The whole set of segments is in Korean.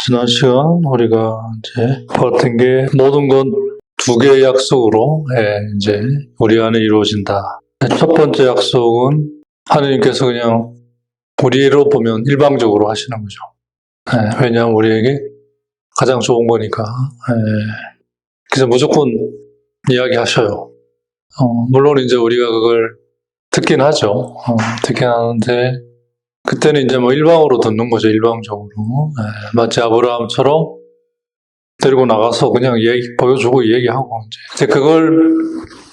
지난 시간 우리가 이제 봤던 게 모든 건 두 개의 약속으로 이제 우리 안에 이루어진다. 첫 번째 약속은 하느님께서 그냥 우리로 보면 일방적으로 하시는 거죠. 왜냐하면 우리에게 가장 좋은 거니까. 그래서 무조건 이야기하셔요. 물론 이제 우리가 그걸 듣긴 하죠. 듣긴 하는데 그때는 이제 뭐 일방으로 듣는 거죠. 일방적으로. 마치 아브라함처럼 데리고 나가서 그냥 보여주고 얘기하고 이제 그걸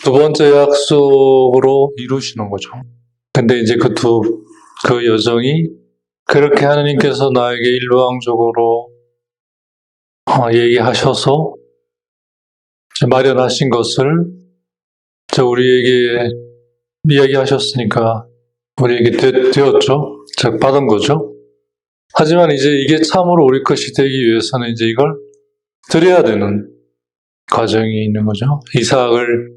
두 번째 약속으로 이루시는 거죠. 근데 이제 그 여정이 그렇게 하느님께서 나에게 일방적으로 얘기하셔서 마련하신 것을 우리에게 이야기하셨으니까 우리에게 되었죠. 즉 받은 거죠. 하지만 이제 이게 참으로 우리 것이 되기 위해서는 이제 이걸 드려야 되는 과정이 있는 거죠. 이삭을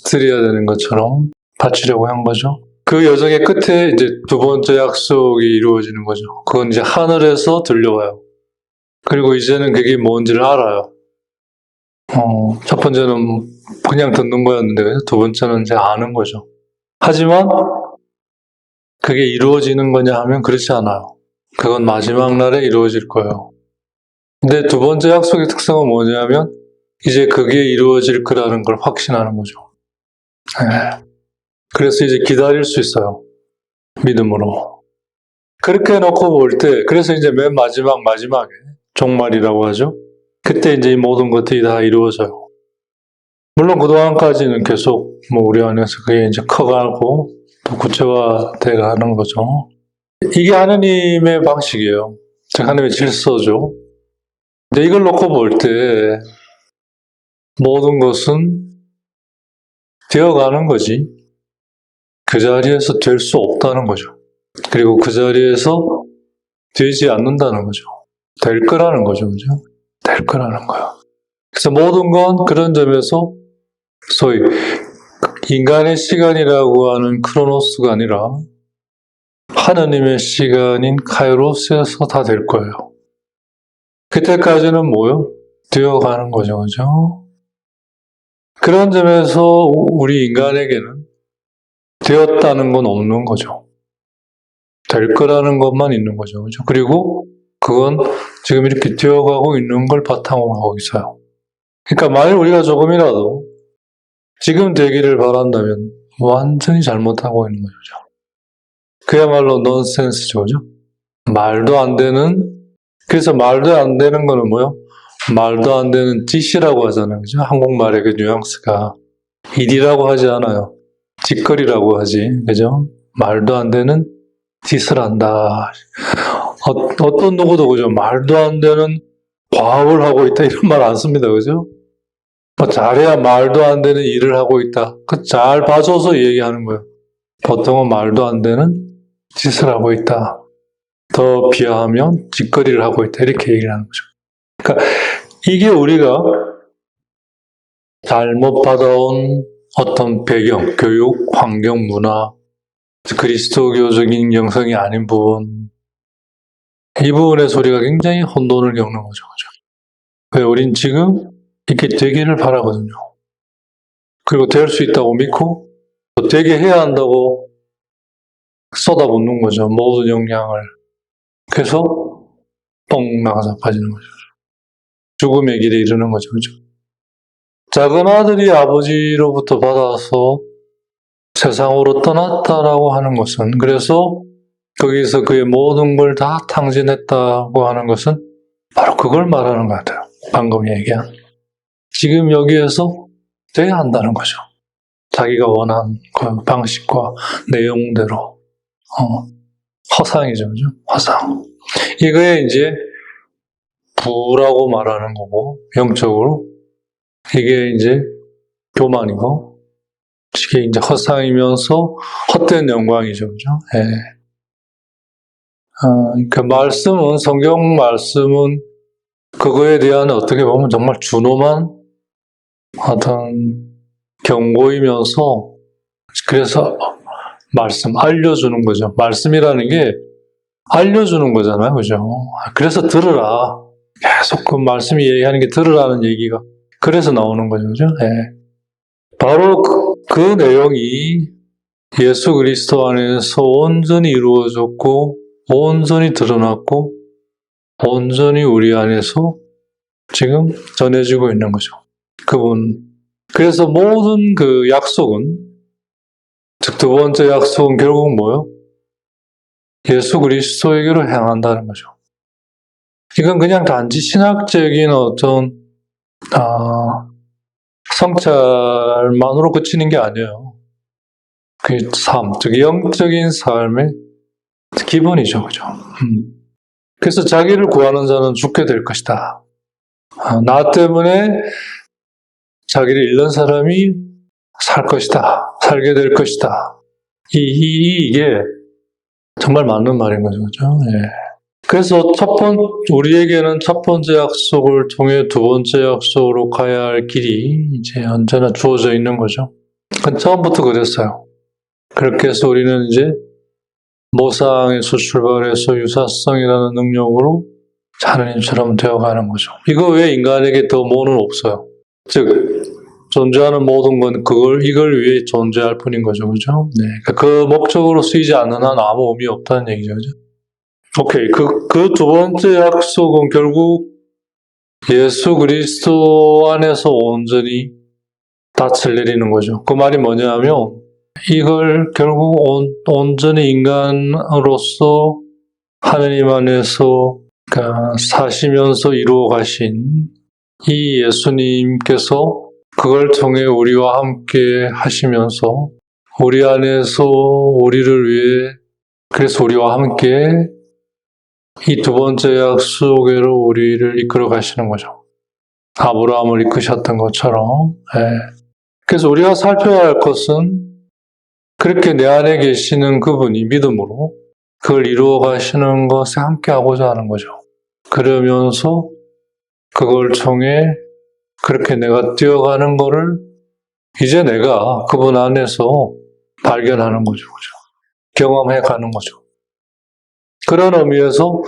드려야 되는 것처럼 바치려고 한 거죠. 그 여정의 끝에 이제 두 번째 약속이 이루어지는 거죠. 그건 이제 하늘에서 들려와요. 그리고 이제는 그게 뭔지를 알아요. 첫 번째는 그냥 듣는 거였는데 두 번째는 이제 아는 거죠. 하지만 그게 이루어지는 거냐 하면 그렇지 않아요. 그건 마지막 날에 이루어질 거예요. 근데 두 번째 약속의 특성은 뭐냐면 이제 그게 이루어질 거라는 걸 확신하는 거죠. 그래서 이제 기다릴 수 있어요. 믿음으로. 그렇게 해놓고 볼 때, 그래서 이제 맨 마지막에 종말이라고 하죠. 그때 이제 이 모든 것들이 다 이루어져요. 물론 그동안까지는 계속 우리 안에서 그게 이제 커가고 또 구체화돼 가는 거죠. 이게 하느님의 방식이에요. 즉 하느님의 질서죠. 근데 이걸 놓고 볼 때 모든 것은 되어가는 거지 그 자리에서 될 수 없다는 거죠. 그리고 그 자리에서 되지 않는다는 거죠. 될 거라는 거죠. 그죠? 될 거라는 거야. 그래서 모든 건 그런 점에서 소위 인간의 시간이라고 하는 크로노스가 아니라 하느님의 시간인 카이로스에서 다 될 거예요. 그때까지는 뭐요? 되어가는 거죠. 그죠? 그런 점에서 우리 인간에게는 되었다는 건 없는 거죠. 될 거라는 것만 있는 거죠. 그죠? 그리고 그건 지금 이렇게 되어가고 있는 걸 바탕으로 하고 있어요. 그러니까 만일 우리가 조금이라도 지금 되기를 바란다면 완전히 잘못하고 있는 거죠. 그야말로 넌센스죠. 그죠? 말도 안 되는, 그래서 말도 안 되는 거는 뭐요? 말도 안 되는 짓이라고 하잖아요. 그죠? 한국말의 그 뉘앙스가 일이라고 하지 않아요. 짓거리라고 하지. 그죠? 말도 안 되는 짓을 한다. 어떤 누구도 그죠? 말도 안 되는 과업을 하고 있다. 이런 말 안 씁니다. 그죠? 잘해야 말도 안 되는 일을 하고 있다. 잘 봐줘서 얘기하는 거예요. 보통은 말도 안 되는 짓을 하고 있다. 더 비하하면 짓거리를 하고 있다. 이렇게 얘기를 하는 거죠. 그러니까 이게 우리가 잘못 받아온 어떤 배경, 교육, 환경, 문화, 그리스도교적인 영성이 아닌 부분, 이 부분에서 우리가 굉장히 혼돈을 겪는 거죠. 왜 우린 지금 이렇게 되기를 바라거든요. 그리고 될 수 있다고 믿고 또 되게 해야 한다고 쏟아붓는 거죠. 모든 역량을. 그래서 뻥 나가서 빠지는 거죠. 죽음의 길에 이르는 거죠. 그죠? 작은 아들이 아버지로부터 받아서 세상으로 떠났다라고 하는 것은, 그래서 거기서 그의 모든 걸 다 탕진했다고 하는 것은 바로 그걸 말하는 것 같아요. 방금 얘기한. 지금 여기에서 돼야 한다는 거죠. 자기가 원한 그 방식과 내용대로. 허상이죠. 그죠? 허상. 이거에 이제 부라고 말하는 거고, 영적으로. 이게 이제 교만이고, 이게 이제 허상이면서 헛된 영광이죠. 그죠? 그 말씀은, 성경 말씀은 그거에 대한 어떻게 보면 정말 준엄한 어떤 경고이면서, 그래서 알려주는 거죠. 말씀이라는 게 알려주는 거잖아요. 그죠? 그래서 들으라. 계속 그 말씀이 얘기하는 게 들으라는 얘기가 그래서 나오는 거죠. 그죠? 예. 바로 그 내용이 예수 그리스도 안에서 온전히 이루어졌고 온전히 드러났고 온전히 우리 안에서 지금 전해지고 있는 거죠. 그분. 그래서 모든 그 약속은, 즉 두 번째 약속은 결국 뭐예요? 예수 그리스도에게로 향한다는 거죠. 이건 그냥 단지 신학적인 어떤 성찰만으로 그치는 게 아니에요. 그 삶, 즉 영적인 삶의 기본이죠. 그죠? 그래서 자기를 구하는 자는 죽게 될 것이다. 나 때문에 자기를 잃는 사람이 살 것이다. 살게 될 것이다. 이게 정말 맞는 말인 거죠. 그죠? 예. 그래서 우리에게는 첫 번째 약속을 통해 두 번째 약속으로 가야 할 길이 이제 언제나 주어져 있는 거죠. 그건 처음부터 그랬어요. 그렇게 해서 우리는 이제 모상에서 출발해서 유사성이라는 능력으로 하느님처럼 되어가는 거죠. 이거 외에 인간에게 더 뭐는 없어요. 즉, 존재하는 모든 건 이걸 위해 존재할 뿐인 거죠. 그죠? 네. 그 목적으로 쓰이지 않는 한 아무 의미 없다는 얘기죠. 그죠? 오케이. 그 두 번째 약속은 결국 예수 그리스도 안에서 온전히 닻을 내리는 거죠. 그 말이 뭐냐면, 이걸 결국 온전히 인간으로서 하느님 안에서 사시면서 이루어 가신 이 예수님께서 그걸 통해 우리와 함께 하시면서 우리 안에서 우리를 위해 그래서 우리와 함께 이 두 번째 약속으로 우리를 이끌어 가시는 거죠. 아브라함을 이끄셨던 것처럼. 네. 그래서 우리가 살펴야 할 것은 그렇게 내 안에 계시는 그분이 믿음으로 그걸 이루어 가시는 것에 함께 하고자 하는 거죠. 그러면서 그걸 통해 그렇게 내가 뛰어가는 거를 이제 내가 그분 안에서 발견하는 거죠. 그죠? 경험해 가는 거죠. 그런 의미에서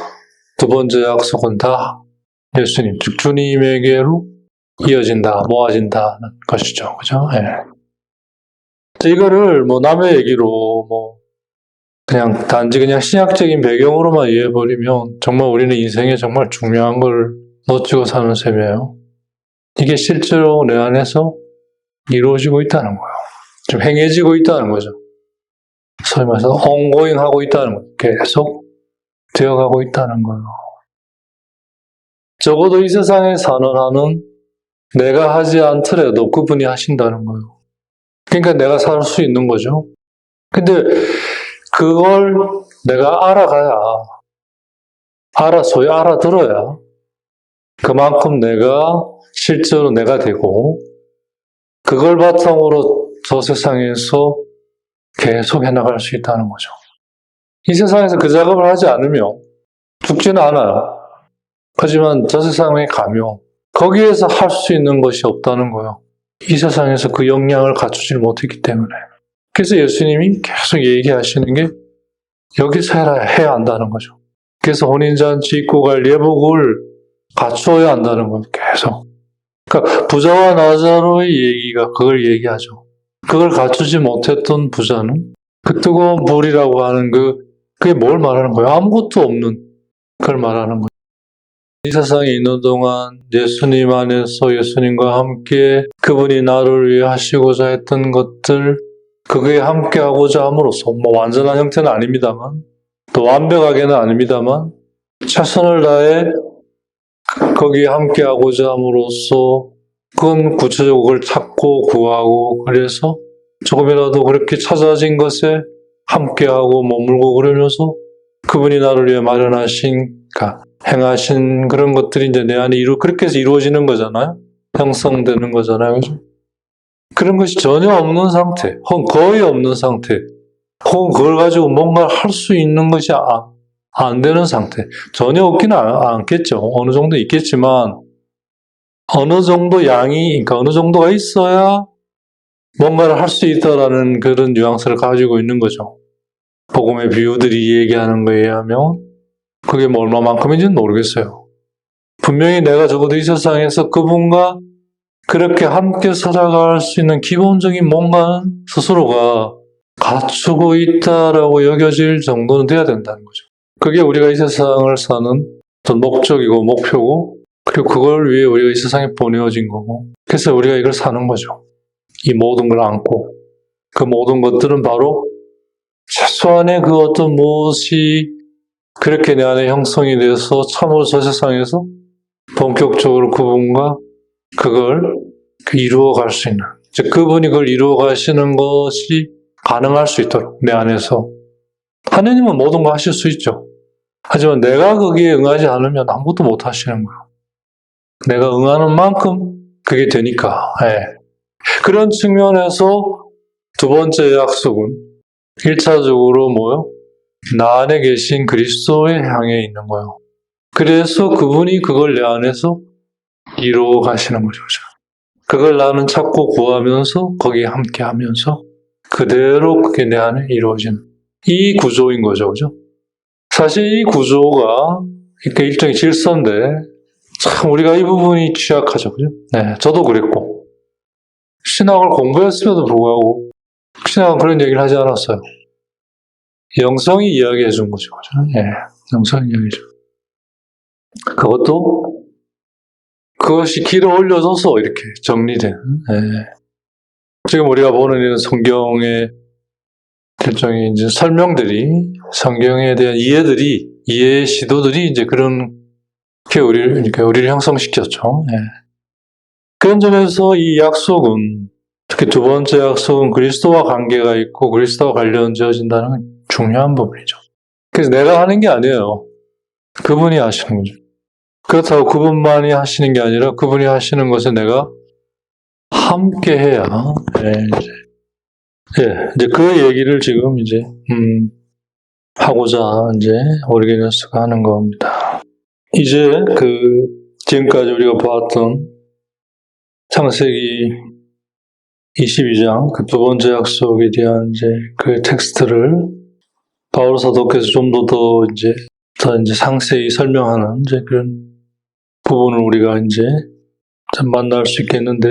두 번째 약속은 다 예수님, 즉 주님에게로 이어진다, 모아진다는 것이죠. 그죠? 예. 이거를 남의 얘기로 단지 신학적인 배경으로만 이해해버리면 정말 우리는 인생에 정말 중요한 걸 놓치고 사는 셈이에요. 이게 실제로 내 안에서 이루어지고 있다는 거예요. 좀 행해지고 있다는 거죠. 소위 말해서 ongoing 하고 있다는 거예요. 계속 되어가고 있다는 거예요. 적어도 이 세상에 사는 한은 내가 하지 않더라도 그분이 하신다는 거예요. 그러니까 내가 살 수 있는 거죠. 근데 그걸 내가 소위 알아들어야 그만큼 내가 실제로 내가 되고 그걸 바탕으로 저 세상에서 계속 해나갈 수 있다는 거죠. 이 세상에서 그 작업을 하지 않으면 죽지는 않아요. 하지만 저 세상에 가면 거기에서 할 수 있는 것이 없다는 거예요. 이 세상에서 그 역량을 갖추지 못했기 때문에. 그래서 예수님이 계속 얘기하시는 게 여기서 해야 한다는 거죠. 그래서 혼인잔치 입고 갈 예복을 갖추어야 한다는 거예요. 계속. 그러니까 부자와 나사로의 얘기가 그걸 얘기하죠. 그걸 갖추지 못했던 부자는 그 뜨거운 불이라고 하는 그게 뭘 말하는 거예요? 아무것도 없는 그걸 말하는 거예요. 이 세상에 있는 동안 예수님 안에서 예수님과 함께 그분이 나를 위해 하시고자 했던 것들 그거에 함께 하고자 함으로써 완전한 형태는 아닙니다만 또 완벽하게는 아닙니다만 최선을 다해 거기에 함께 하고자 함으로써 그건 구체적으로 그걸 찾고 구하고 그래서 조금이라도 그렇게 찾아진 것에 함께하고 머물고 그러면서 그분이 나를 위해 마련하신 행하신 그런 것들이 이제 내 안에 그렇게 해서 이루어지는 거잖아요. 형성되는 거잖아요. 그죠? 그런 것이 전혀 없는 상태, 혹은 거의 없는 상태, 혹은 그걸 가지고 뭔가를 할 수 있는 것이 안 되는 상태. 전혀 없기는 않겠죠. 어느 정도 있겠지만, 어느 정도 그러니까 어느 정도가 있어야 뭔가를 할 수 있다라는 그런 뉘앙스를 가지고 있는 거죠. 복음의 비유들이 얘기하는 거에 의하면, 그게 얼마만큼인지는 모르겠어요. 분명히 내가 적어도 이 세상에서 그분과 그렇게 함께 살아갈 수 있는 기본적인 뭔가는 스스로가 갖추고 있다라고 여겨질 정도는 돼야 된다는 거죠. 그게 우리가 이 세상을 사는 어떤 목적이고 목표고, 그리고 그걸 위해 우리가 이 세상에 보내어진 거고, 그래서 우리가 이걸 사는 거죠. 이 모든 걸 안고. 그 모든 것들은 바로 최소한의 그 어떤 무엇이 그렇게 내 안에 형성이 돼서 참으로 저 세상에서 본격적으로 그분과 그걸 이루어갈 수 있는, 즉 그분이 그걸 이루어가시는 것이 가능할 수 있도록 내 안에서. 하느님은 모든 거 하실 수 있죠. 하지만 내가 거기에 응하지 않으면 아무것도 못 하시는 거예요. 내가 응하는 만큼 그게 되니까. 그런 측면에서 두 번째 약속은 1차적으로 뭐요? 나 안에 계신 그리스도에 향해 있는 거예요. 그래서 그분이 그걸 내 안에서 이루어 가시는 거죠. 그걸 나는 찾고 구하면서 거기에 함께 하면서 그대로 그게 내 안에 이루어지는 이 구조인 거죠. 그죠? 사실 이 구조가 이렇게 일종의 질서인데 참 우리가 이 부분이 취약하죠. 그죠? 네, 저도 그랬고 신학을 공부했음에도 불구하고 신학은 그런 얘기를 하지 않았어요. 영성이 이야기해 준 거죠. 그죠? 네, 영성이 이야기해 준. 그것도 그것이 길어 올려져서 이렇게 정리된. 지금 우리가 보는 이런 성경의 일종의 이제 설명들이, 성경에 대한 이해의 시도들이 이제 그런 게 우리를 형성시켰죠. 그런 점에서 이 약속은, 특히 두 번째 약속은 그리스도와 관계가 있고 그리스도와 관련되어진다는 건 중요한 부분이죠. 그래서 내가 하는 게 아니에요. 그분이 하시는 거죠. 그렇다고 그분만이 하시는 게 아니라 그분이 하시는 것에 내가 함께 해야, 이제 그 얘기를 지금 이제, 하고자 이제 오리게네스가 하는 겁니다. 이제 지금까지 우리가 보았던 창세기 22장 그 두 번째 약속에 대한 이제 그 텍스트를 바울 사도께서 좀 더 이제 상세히 설명하는 이제 그런 부분을 우리가 이제 좀 만날 수 있겠는데,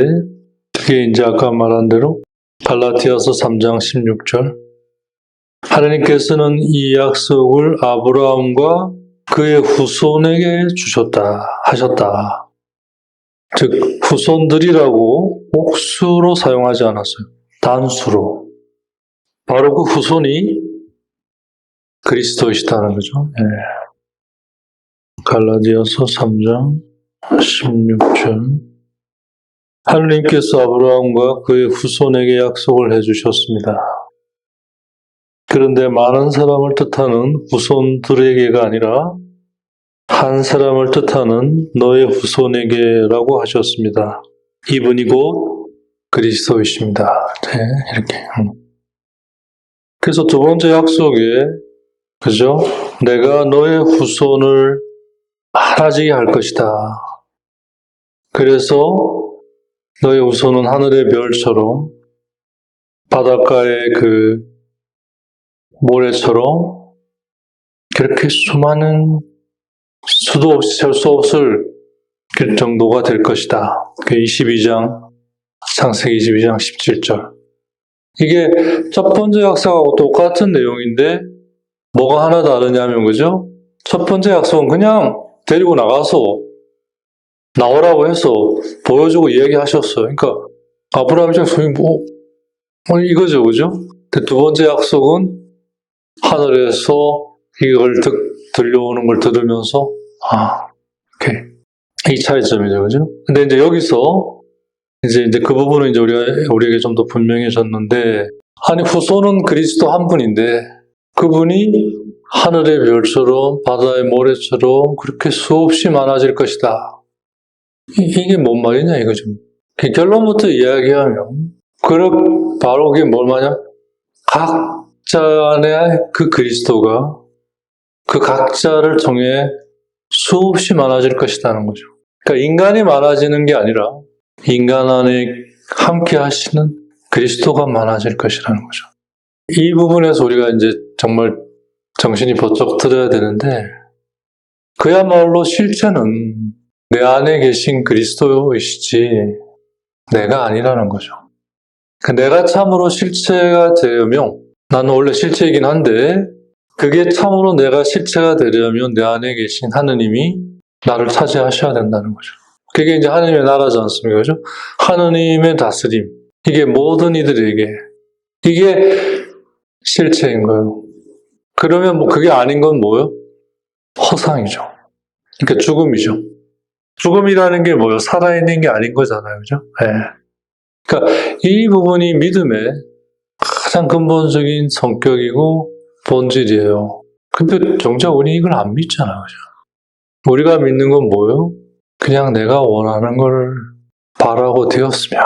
그게 이제 아까 말한 대로 갈라디아서 3장 16절, 하나님께서는 이 약속을 아브라함과 그의 후손에게 하셨다. 즉 후손들이라고 복수로 사용하지 않았어요. 단수로. 바로 그 후손이 그리스도이시다는 거죠. 갈라디아서 3장 16절, 하느님께서 아브라함과 그의 후손에게 약속을 해주셨습니다. 그런데 많은 사람을 뜻하는 후손들에게가 아니라 한 사람을 뜻하는 너의 후손에게라고 하셨습니다. 이분이 곧 그리스도이십니다. 이렇게. 그래서 두 번째 약속에, 그죠? 내가 너의 후손을 많아지게 할 것이다. 그래서 너의 후손은 하늘의 별처럼 바닷가의 그 모래처럼 그렇게 수많은 수도 없이 셀 수 없을 그 정도가 될 것이다. 그 22장, 창세기 22장 17절. 이게 첫 번째 약속하고 똑같은 내용인데 뭐가 하나 다르냐면, 그죠? 첫 번째 약속은 그냥 데리고 나가서 나오라고 해서 보여주고 이야기하셨어요. 그러니까 아브라함 입장에서 이거죠, 그죠? 근데 두 번째 약속은 하늘에서 이걸 들려오는 걸 들으면서 오케이. 이 차이점이죠, 그죠? 근데 이제 여기서 이제 그 부분은 이제 우리에게 좀 더 분명해졌는데, 아니 후손은 그리스도 한 분인데 그분이 하늘의 별처럼 바다의 모래처럼 그렇게 수없이 많아질 것이다. 이게 뭔 말이냐 이거죠. 결론부터 이야기하면 바로 그게 뭘 말이냐, 각자 안에 그 그리스도가 그 각자를 통해 수없이 많아질 것이라는 거죠. 그러니까 인간이 많아지는 게 아니라 인간 안에 함께 하시는 그리스도가 많아질 것이라는 거죠. 이 부분에서 우리가 이제 정말 정신이 번쩍 들어야 되는데, 그야말로 실체는 내 안에 계신 그리스도이시지 내가 아니라는 거죠. 내가 참으로 실체가 되려면, 나는 원래 실체이긴 한데 그게 참으로 내가 실체가 되려면 내 안에 계신 하느님이 나를 차지하셔야 된다는 거죠. 그게 이제 하느님의 나라지 않습니까? 그죠? 하느님의 다스림. 이게 모든 이들에게 이게 실체인 거예요. 그러면 그게 아닌 건 뭐예요? 허상이죠. 그러니까 죽음이죠. 죽음이라는 게 뭐예요? 살아있는 게 아닌 거잖아요. 그죠? 네. 그러니까 이 부분이 믿음의 가장 근본적인 성격이고 본질이에요. 근데 정작 우리 이걸 안 믿잖아요. 그죠? 우리가 믿는 건 뭐예요? 그냥 내가 원하는 걸 바라고 되었으면.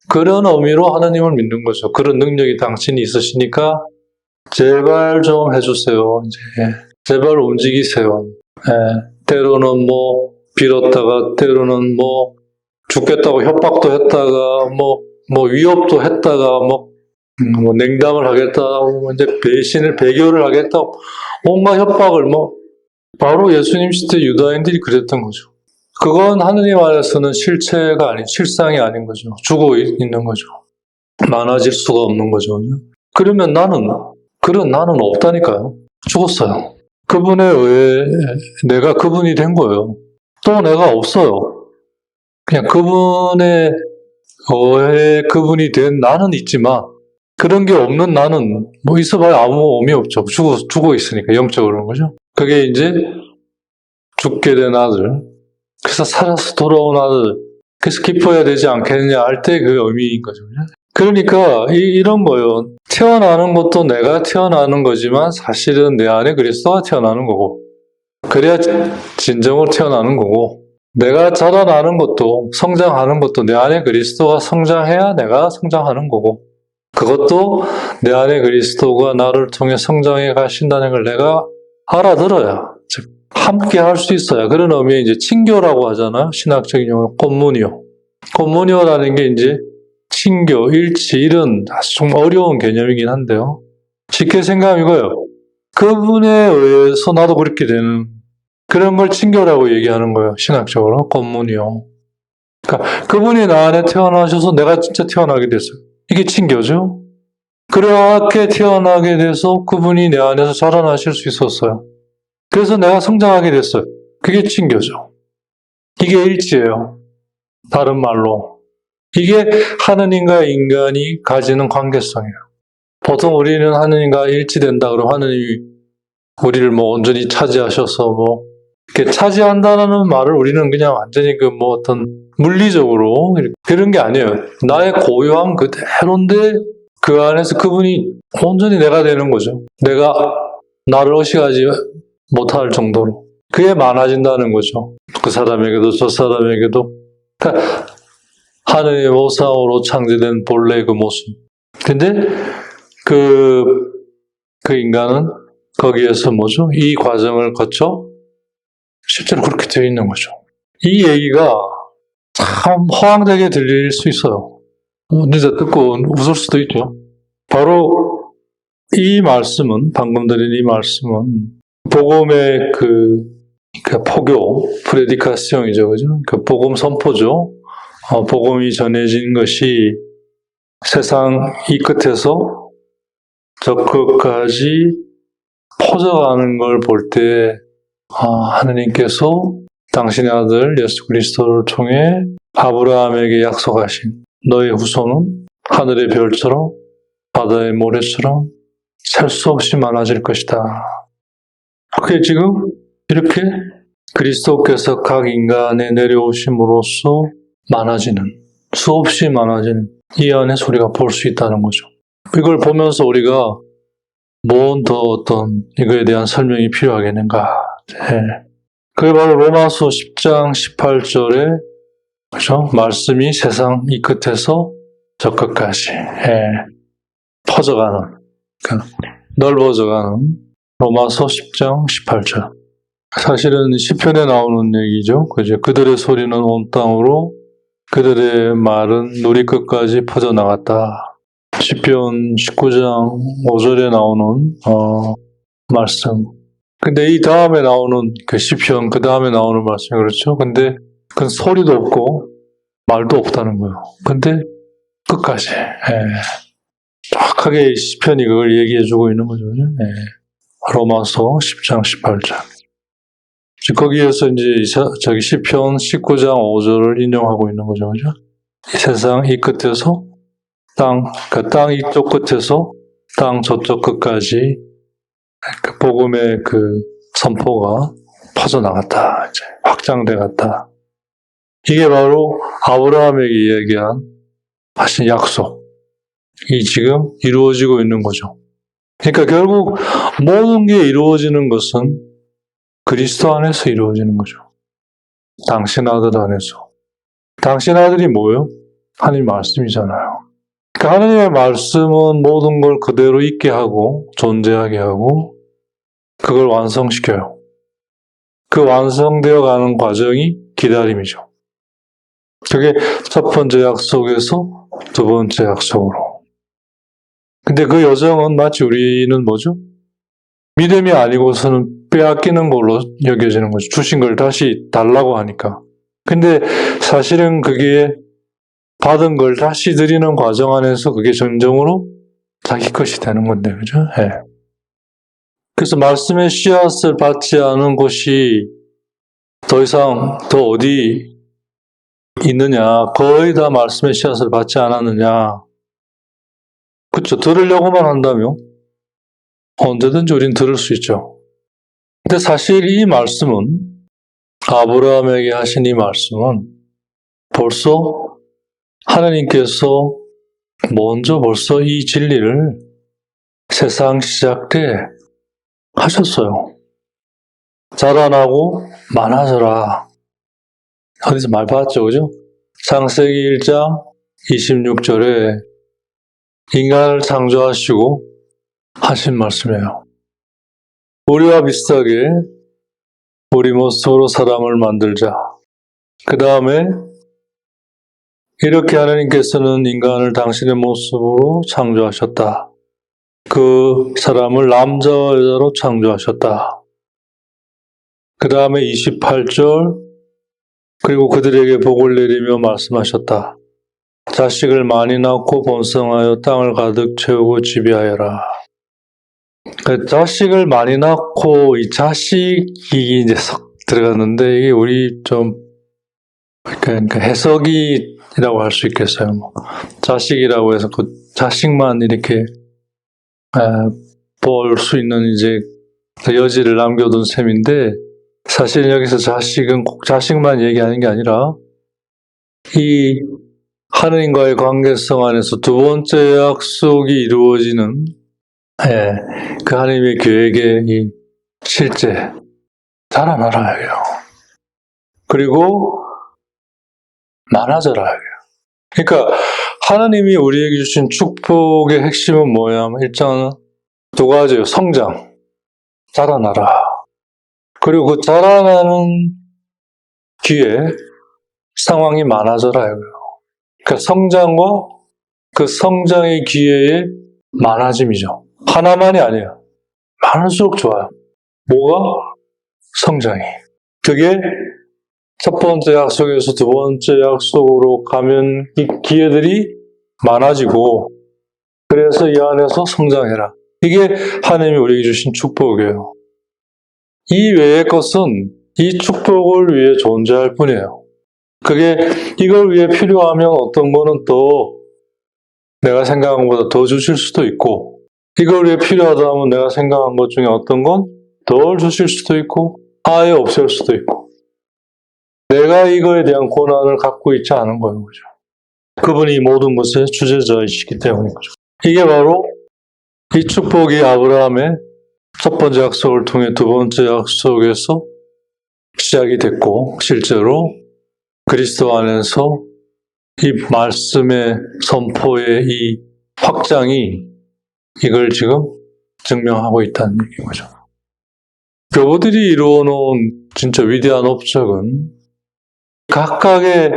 그런 의미로 하나님을 믿는 거죠. 그런 능력이 당신이 있으시니까 제발 좀 해주세요. 이제 제발 움직이세요. 때로는 빌었다가 때로는 죽겠다고 협박도 했다가 위협도 했다가 냉담을 하겠다고 이제 배교를 하겠다고 온갖 협박을 바로 예수님 시대 유다인들이 그랬던 거죠. 그건 하느님 안에서는 실체가 아닌, 실상이 아닌 거죠. 죽어 있는 거죠. 많아질 수가 없는 거죠. 그러면 나는 없다니까요. 죽었어요. 그분에 의해 내가 그분이 된 거예요. 또 내가 없어요. 그냥 그분에 의해 그분이 된 나는 있지만 그런 게 없는 나는 있어봐야 아무 의미 없죠. 죽어 있으니까 영적으로는 거죠. 그게 이제 죽게 된 아들, 그래서 살아서 돌아온 아들, 그래서 기뻐해야 되지 않겠느냐 할 때 그 의미인 거죠. 그러니까 이런 거요. 태어나는 것도 내가 태어나는 거지만 사실은 내 안에 그리스도가 태어나는 거고, 그래야 진정으로 태어나는 거고, 내가 자라나는 것도 성장하는 것도 내 안에 그리스도가 성장해야 내가 성장하는 거고, 그것도 내 안에 그리스도가 나를 통해 성장해 가신다는 걸 내가 알아들어야, 즉 함께 할 수 있어야. 그런 의미의 이제 친교라고 하잖아요. 신학적인 용어로 콤무니오. 콤무니오라는 게 이제 친교, 일치 이런 아주 좀 어려운 개념이긴 한데요. 쉽게 생각하면 이거예요. 그분에 의해서 나도 그렇게 되는 그런 걸 친교라고 얘기하는 거예요. 신학적으로 콤무니오. 그러니까 그분이 나 안에 태어나셔서 내가 진짜 태어나게 됐어요. 이게 친교죠. 그렇게 태어나게 돼서 그분이 내 안에서 자라나실 수 있었어요. 그래서 내가 성장하게 됐어요. 그게 친교죠. 이게 일치예요. 다른 말로. 이게 하느님과 인간이 가지는 관계성이에요. 보통 우리는 하느님과 일치된다 그러면 하느님이 우리를 온전히 차지하셔서 이렇게 차지한다는 말을 우리는 그냥 완전히 어떤 물리적으로 그런 게 아니에요. 나의 고유함 그대로인데 그 안에서 그분이 온전히 내가 되는 거죠. 내가 나를 의식하지 못할 정도로. 그게 많아진다는 거죠. 그 사람에게도 저 사람에게도. 그러니까 하느님의 모상으로 창조된 본래의 그 모습. 근데 그 인간은 거기에서 이 과정을 거쳐 실제로 그렇게 되어 있는 거죠. 이 얘기가 참 허황되게 들릴 수 있어요. 진짜 듣고 웃을 수도 있죠. 바로 이 말씀은, 방금 드린 이 말씀은 복음의 그 포교, 프레디카시옹이죠. 그죠? 그 복음 선포죠. 복음이 전해진 것이 세상 이 끝에서 저 끝까지 퍼져가는 걸 볼 때, 하느님께서 당신의 아들 예수 그리스도를 통해 아브라함에게 약속하신 너의 후손은 하늘의 별처럼 바다의 모래처럼 셀 수 없이 많아질 것이다. 그게 지금 이렇게 그리스도께서 각 인간에 내려오심으로써 많아지는, 수없이 많아지는 이 안에서 우리가 볼 수 있다는 거죠. 이걸 보면서 우리가 뭔 더 어떤 이거에 대한 설명이 필요하겠는가. 그게 바로 로마서 10장 18절에 그렇죠? 말씀이 세상 이 끝에서 저 끝까지 퍼져가는, 그러니까 넓어져가는 로마서 10장 18절. 사실은 시편에 나오는 얘기죠. 그죠? 그들의 소리는 온 땅으로, 그들의 말은 누리 끝까지 퍼져나갔다. 시편 19장 5절에 나오는 말씀. 근데 이 다음에 나오는 그 시편, 그 다음에 나오는 말씀이 그렇죠. 근데 그건 소리도 없고 말도 없다는 거예요. 근데 끝까지 정확하게 시편이 그걸 얘기해주고 있는 거죠. 로마서 10장 18절. 거기에서 이제 저기 시편 19장 5절을 인용하고 있는 거죠. 그죠? 이 세상 이 끝에서 땅 이쪽 끝에서 땅 저쪽 끝까지 그 복음의 그 선포가 퍼져나갔다. 이제 확장돼 갔다. 이게 바로 아브라함에게 얘기한 하신 약속이 지금 이루어지고 있는 거죠. 그러니까 결국 모든 게 이루어지는 것은 그리스도 안에서 이루어지는 거죠. 당신 아들 안에서. 당신 아들이 뭐예요? 하나님 말씀이잖아요. 그러니까 하나님의 말씀은 모든 걸 그대로 있게 하고 존재하게 하고 그걸 완성시켜요. 그 완성되어 가는 과정이 기다림이죠. 그게 첫 번째 약속에서 두 번째 약속으로. 근데 그 여정은 마치 우리는 뭐죠? 믿음이 아니고서는 빼앗기는 걸로 여겨지는 거죠. 주신 걸 다시 달라고 하니까. 근데 사실은 그게 받은 걸 다시 드리는 과정 안에서 그게 전정으로 자기 것이 되는 건데, 그죠? 그래서 말씀의 씨앗을 받지 않은 곳이 더 이상 더 어디 있느냐? 거의 다 말씀의 씨앗을 받지 않았느냐? 그렇죠. 들으려고만 한다면 언제든지 우린 들을 수 있죠. 근데 사실 이 말씀은 아브라함에게 하신 이 말씀은 벌써 하나님께서 먼저 벌써 이 진리를 세상 시작 때 하셨어요. 자라나고 많아져라. 어디서 말 봤죠, 그죠? 창세기 1장 26절에 인간을 창조하시고 하신 말씀이에요. 우리와 비슷하게 우리 모습으로 사람을 만들자. 그 다음에 이렇게 하나님께서는 인간을 당신의 모습으로 창조하셨다. 그 사람을 남자와 여자로 창조하셨다. 그 다음에 28절 그리고 그들에게 복을 내리며 말씀하셨다. 자식을 많이 낳고 번성하여 땅을 가득 채우고 지배하여라. 그 자식을 많이 낳고 이 자식이 이제 석 들어갔는데 이게 우리 좀 그러니까 해석이라고 할 수 있겠어요. 자식이라고 해서 그 자식만 이렇게 볼 수 있는 이제 여지를 남겨둔 셈인데 사실 여기서 자식은 꼭 자식만 얘기하는 게 아니라 이 하느님과의 관계성 안에서 두 번째 약속이 이루어지는 그 하나님의 계획의 이 실제 자라나라 해요. 그리고 많아져라 해요. 그러니까 하나님이 우리에게 주신 축복의 핵심은 뭐냐면 일단 두 가지예요. 성장, 자라나라. 그리고 그 자라나는 뒤에 상황이 많아져라 해요. 그러니까 성장과 그 성장의 기회의 많아짐이죠. 하나만이 아니에요. 많을수록 좋아요. 뭐가? 성장이. 그게 첫 번째 약속에서 두 번째 약속으로 가면 이 기회들이 많아지고 그래서 이 안에서 성장해라. 이게 하나님이 우리에게 주신 축복이에요. 이 외의 것은 이 축복을 위해 존재할 뿐이에요. 그게 이걸 위해 필요하면 어떤 거는 더 내가 생각한 것보다 더 주실 수도 있고 이걸 위해 필요하다 하면 내가 생각한 것 중에 어떤 건 덜 주실 수도 있고 아예 없앨 수도 있고 내가 이거에 대한 권한을 갖고 있지 않은 거예요. 그죠? 그분이 모든 것의 주재자이시기 때문인 거죠. 이게 바로 이 축복이 아브라함의 첫 번째 약속을 통해 두 번째 약속에서 시작이 됐고 실제로 그리스도 안에서 이 말씀의 선포의 이 확장이 이걸 지금 증명하고 있다는 얘기인 거죠. 교부들이 이루어놓은 진짜 위대한 업적은 각각의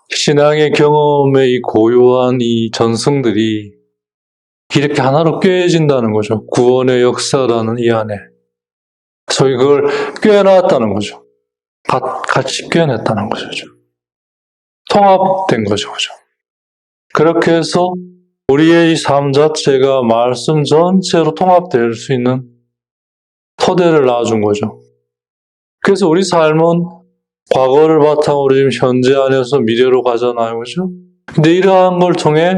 신앙의 경험의 이 고유한 이 전승들이 이렇게 하나로 꿰어진다는 거죠. 구원의 역사라는 이 안에. 소위 그걸 꿰어놨다는 거죠. 같이 꿰어냈다는 거죠. 통합된 거죠. 그죠? 그렇게 해서 우리의 이 삶 자체가 말씀 전체로 통합될 수 있는 토대를 놔준 거죠. 그래서 우리 삶은 과거를 바탕으로 지금 현재 안에서 미래로 가잖아요. 그죠? 근데 이러한 걸 통해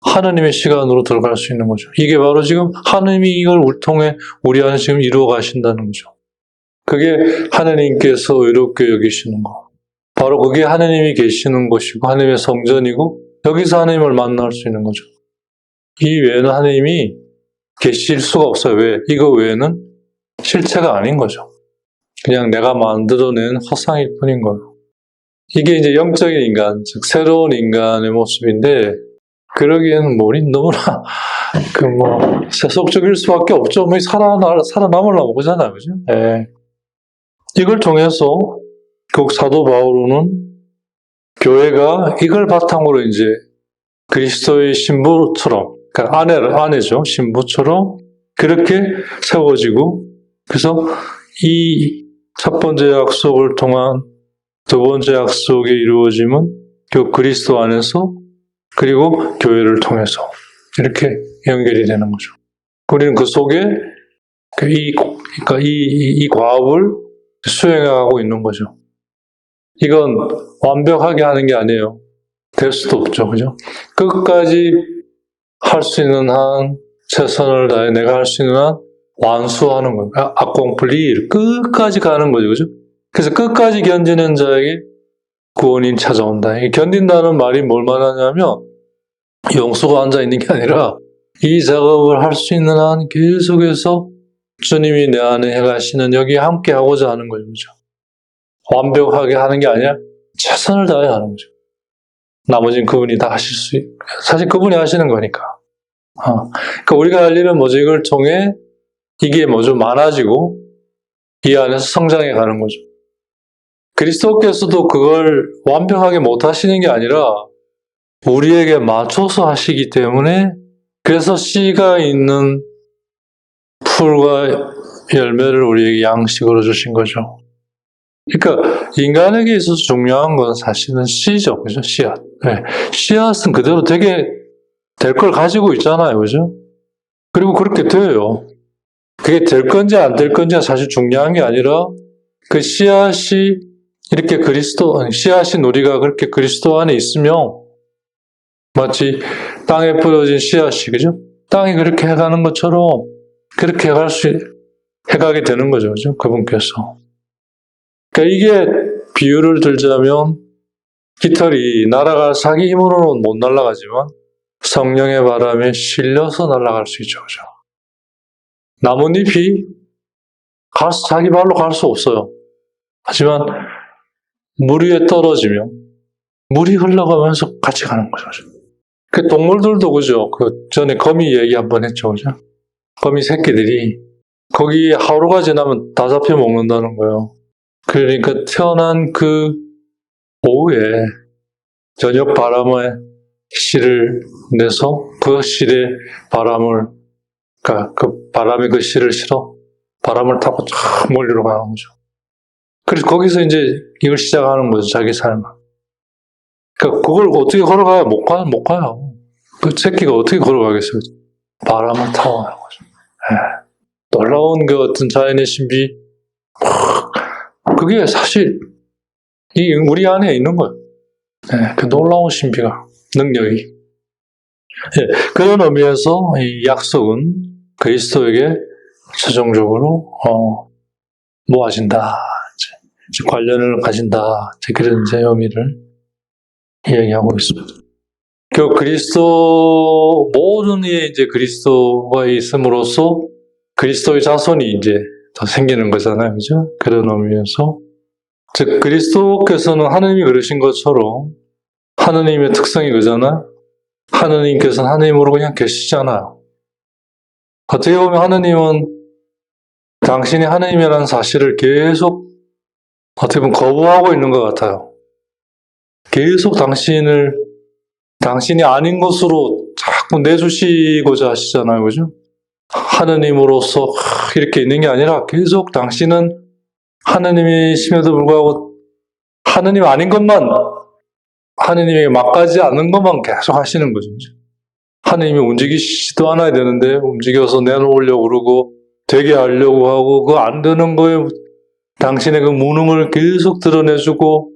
하나님의 시간으로 들어갈 수 있는 거죠. 이게 바로 지금 하나님이 이걸 통해 우리 안에 지금 이루어 가신다는 거죠. 그게 하나님께서 의롭게 여기시는 거. 바로 그게 하나님이 계시는 곳이고 하나님의 성전이고 여기서 하나님을 만날 수 있는 거죠. 이 외에는 하나님이 계실 수가 없어요. 왜? 이거 외에는 실체가 아닌 거죠. 그냥 내가 만들어낸 허상일 뿐인 거예요. 이게 이제 영적인 인간, 즉 새로운 인간의 모습인데 그러기에는 우리 너무나 세속적일 수밖에 없죠. 살아남으려고 그러잖아요. 그죠? 예. 이걸 통해서 그 사도 바울은 교회가 이걸 바탕으로 이제 그리스도의 신부처럼, 그러니까 아내죠. 신부처럼 그렇게 세워지고, 그래서 이 첫 번째 약속을 통한 두 번째 약속의 이루어짐은 그 그리스도 안에서 그리고 교회를 통해서 이렇게 연결이 되는 거죠. 우리는 그 속에 이 과업을 수행하고 있는 거죠. 이건 완벽하게 하는 게 아니에요. 될 수도 없죠. 그죠? 끝까지 할 수 있는 한 최선을 다해 내가 할 수 있는 한 완수하는 거예요. 아공플리 끝까지 가는 거죠. 그죠? 그래서 끝까지 견디는 자에게 구원이 찾아온다. 견딘다는 말이 뭘 말하냐면 용수가 앉아있는 게 아니라 이 작업을 할 수 있는 한 계속해서 주님이 내 안에 해가시는 여기에 함께 하고자 하는 거죠. 그죠? 완벽하게 하는 게 아니라 최선을 다해 하는 거죠. 나머지는 그분이 다 하실 수 있고, 사실 그분이 하시는 거니까. 그러니까 우리가 할 일은 뭐죠? 이걸 통해 이게 좀 많아지고 이 안에서 성장해 가는 거죠. 그리스도께서도 그걸 완벽하게 못 하시는 게 아니라 우리에게 맞춰서 하시기 때문에 그래서 씨가 있는 풀과 열매를 우리에게 양식으로 주신 거죠. 그러니까 인간에게 있어서 중요한 건 사실은 씨죠. 그죠? 씨앗. 네. 씨앗은 그대로 되게 될 걸 가지고 있잖아요. 그죠? 그리고 그렇게 돼요. 그게 될 건지 안 될 건지가 사실 중요한 게 아니라 그 씨앗이 이렇게 씨앗인 우리가 그렇게 그리스도 안에 있으면 마치 땅에 뿌려진 씨앗이, 그죠? 땅이 그렇게 해가는 것처럼 그렇게 해가게 되는 거죠. 그죠? 그분께서. 그러니까 이게 비유를 들자면 깃털이 날아갈 자기 힘으로는 못 날아가지만 성령의 바람에 실려서 날아갈 수 있죠. 그죠? 나뭇잎이 자기 발로 갈 수 없어요. 하지만 물 위에 떨어지면 물이 흘러가면서 같이 가는 거죠. 그 동물들도 그죠? 그 전에 거미 얘기 한번 했죠. 그죠? 거미 새끼들이 거기 하루가 지나면 다 잡혀 먹는다는 거예요. 그러니까 태어난 그 오후에 저녁 바람에 씨를 내서 그 실에 그 바람에 그 씨를 실어 바람을 타고 쫙 멀리로 가는 거죠. 그래서 거기서 이제 이걸 시작하는 거죠. 자기 삶을. 그러니까 그걸 어떻게 걸어가요? 못 가요. 그 새끼가 어떻게 걸어가겠어요? 바람을 타고 가는 거죠. 놀라운 그 어떤 자연의 신비. 그게 사실 우리 안에 있는 거예요. 그 놀라운 신비가, 능력이. 그런 의미에서 이 약속은 그리스도에게 최종적으로 모아진다. 관련을 가진다. 그런 의미를 이야기하고 있습니다. 그 모든 게 이제 그리스도가 있음으로써 그리스도의 자손이 이제 더 생기는 거잖아요. 그죠? 그런 의미에서. 즉, 그리스도께서는 하느님이 그러신 것처럼 하느님의 특성이 그잖아요. 하느님께서는 하느님으로 그냥 계시잖아요. 어떻게 보면 하느님은 당신이 하느님이라는 사실을 계속 어떻게 보면 거부하고 있는 것 같아요. 계속 당신이 아닌 것으로 자꾸 내주시고자 하시잖아요. 그죠? 하느님으로서 이렇게 있는 게 아니라 계속 당신은 하느님이심에도 불구하고 하느님 아닌 것만, 하느님에게 막가지 않는 것만 계속 하시는 거죠. 하느님이 움직이시지도 않아야 되는데 움직여서 내놓으려고 그러고 되게 하려고 하고 그거 안 되는 거에 당신의 그 무능을 계속 드러내주고,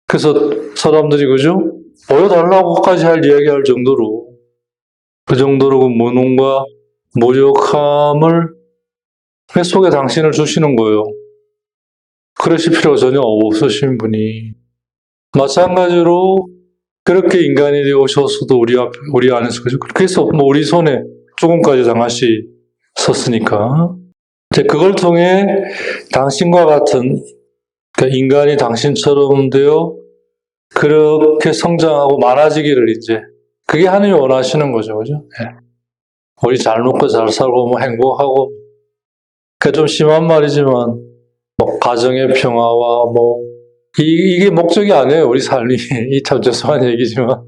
그래서 사람들이 그죠? 보여달라고까지 이야기할 정도로, 그 정도로 그 무능과 무력함을 그 속에 당신을 주시는 거예요. 그러실 필요가 전혀 없으신 분이. 마찬가지로 그렇게 인간이 되어오셔서도 우리 안에서, 그죠? 그래서 우리 손에 조금까지 당하셨으니까. 이제 그걸 통해 당신과 같은, 그러니까 인간이 당신처럼 되어 그렇게 성장하고 많아지기를 이제, 그게 하나님이 원하시는 거죠. 그죠? 네. 우리 잘 먹고 잘 살고 행복하고, 그러니까 좀 심한 말이지만, 가정의 평화와 이게 목적이 아니에요. 우리 삶이. 이 참 죄송한 얘기지만.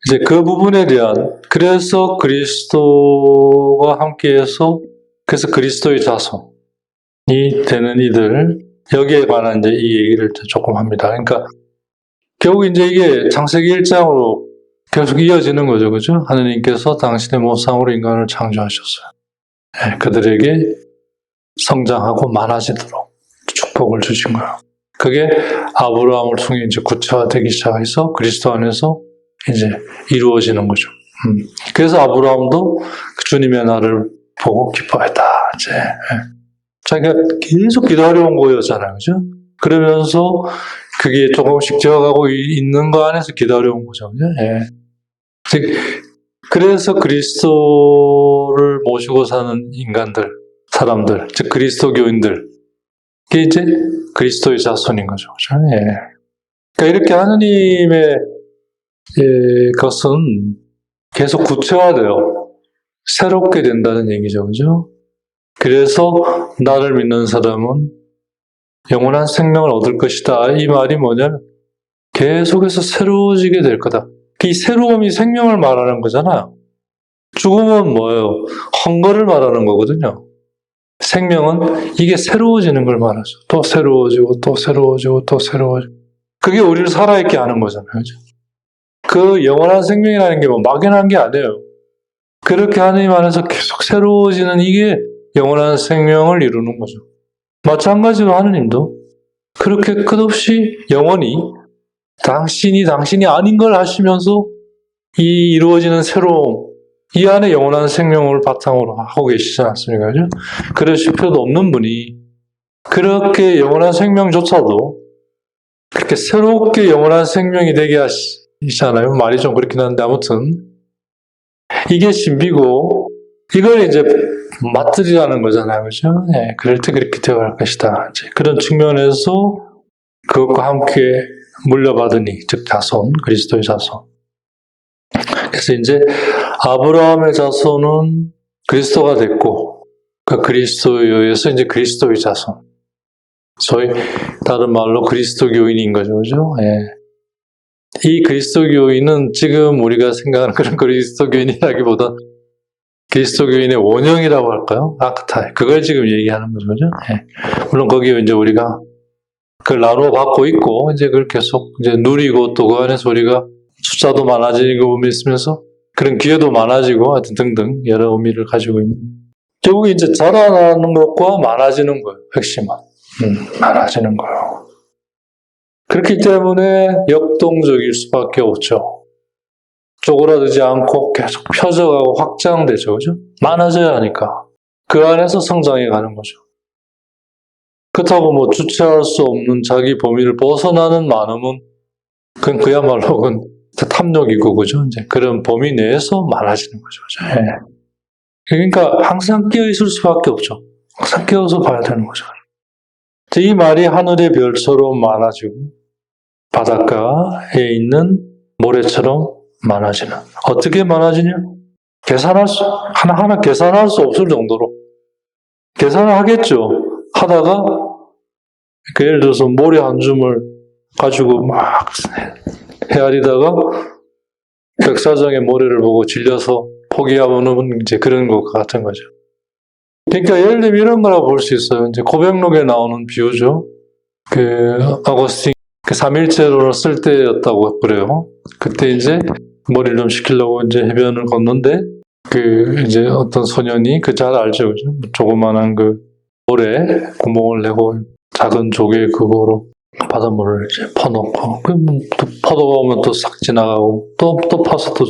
이제 그 부분에 대한, 그래서 그리스도와 함께해서, 그래서 그리스도의 자손이 되는 이들, 여기에 관한 이제 이 얘기를 조금 합니다. 그러니까, 결국 이제 이게 창세기 1장으로 계속 이어지는 거죠. 그죠? 하느님께서 당신의 모상으로 인간을 창조하셨어요. 네, 그들에게 성장하고 많아지도록 축복을 주신 거예요. 그게 아브라함을 통해 이제 구체화되기 시작해서 그리스도 안에서 이제 이루어지는 거죠. 그래서 아브라함도 주님의 날을 보고 기뻐했다. 이제 자기가 계속 기다려온 거였잖아요, 그죠? 그러면서 그게 조금씩 되어가고 있는 거 안에서 기다려온 거죠, 그죠? 예. 그래서 그리스도를 모시고 사는 인간들, 사람들, 즉 그리스도교인들, 이게 이제 그리스도의 자손인 거죠. 그렇죠? 예. 그러니까 이렇게 하느님의 것은 계속 구체화되어 새롭게 된다는 얘기죠. 그죠? 그래서 나를 믿는 사람은 영원한 생명을 얻을 것이다. 이 말이 뭐냐면 계속해서 새로워지게 될 거다. 이 새로움이 생명을 말하는 거잖아요. 죽음은 뭐예요? 헝거를 말하는 거거든요. 생명은 이게 새로워지는 걸 말하죠. 또 새로워지고 또 새로워지고 또 새로워지고. 그게 우리를 살아있게 하는 거잖아요. 그죠? 그 영원한 생명이라는 게 막연한 게 아니에요. 그렇게 하느님 안에서 계속 새로워지는 이게 영원한 생명을 이루는 거죠. 마찬가지로 하느님도 그렇게 끝없이 영원히 당신이 아닌 걸 하시면서 이 이루어지는 새로움, 이 안에 영원한 생명을 바탕으로 하고 계시지 않습니까? 그죠? 그러실 필요도 없는 분이 그렇게 영원한 생명조차도 그렇게 새롭게 영원한 생명이 되게 하시잖아요. 말이 좀 그렇긴 한데 아무튼 이게 신비고 이걸 이제 맛들이라는 거잖아요. 그죠? 네, 그럴 때 그렇게 되어갈 것이다. 이제 그런 측면에서 그것과 함께 물려받으니, 즉 자손, 그리스도의 자손. 그래서 이제 아브라함의 자손은 그리스도가 됐고, 그 그리스도에 의해서 이제 그리스도의 자손. 소위 다른 말로 그리스도교인인 거죠. 그죠? 예. 이 그리스도교인은 지금 우리가 생각하는 그런 그리스도교인이라기보다 그리스도교인의 원형이라고 할까요? 아크타이. 그걸 지금 얘기하는 거죠. 그죠? 예. 물론 거기에 이제 우리가 그걸 나누어 받고 있고, 이제 그걸 계속 이제 누리고 또 그 안에서 우리가 숫자도 많아지고 있으면서 그런 기회도 많아지고 하여튼 등등 여러 의미를 가지고 있는. 결국 이제 자라나는 것과 많아지는 거예요. 핵심은. 많아지는 거예요. 그렇기 때문에 역동적일 수밖에 없죠. 쪼그라들지 않고 계속 펴져가고 확장되죠. 그죠? 많아져야 하니까. 그 안에서 성장해 가는 거죠. 그렇다고 주체할 수 없는 자기 범위를 벗어나는 많음은 그건 그야말로 그건 탐욕이고, 그죠? 이제 그런 범위 내에서 많아지는 거죠. 그죠? 예. 그러니까 항상 깨어 있을 수밖에 없죠. 항상 깨어서 봐야 되는 거죠. 이 말이 하늘의 별처럼 많아지고 바닷가에 있는 모래처럼 많아지는. 어떻게 많아지냐? 하나하나 계산할 수 없을 정도로. 계산을 하겠죠. 하다가, 예를 들어서 모래 한 줌을 가지고 막 헤아리다가 백사장의 모래를 보고 질려서 포기하면 이제 그런 것 같은 거죠. 그러니까 예를 들면 이런 거라고 볼 수 있어요. 이제 고백록에 나오는 비유죠. 어거스틴 삼일체로 쓸 때였다고 그래요. 그때 이제 머리를 좀 식히려고 이제 해변을 걷는데 이제 어떤 소년이 잘 알죠, 그죠? 조그만한 모래 구멍을 내고 작은 조개 그거로 바닷물을 이제 퍼놓고 또 파도가 오면 또 싹 지나가고 또 파서 또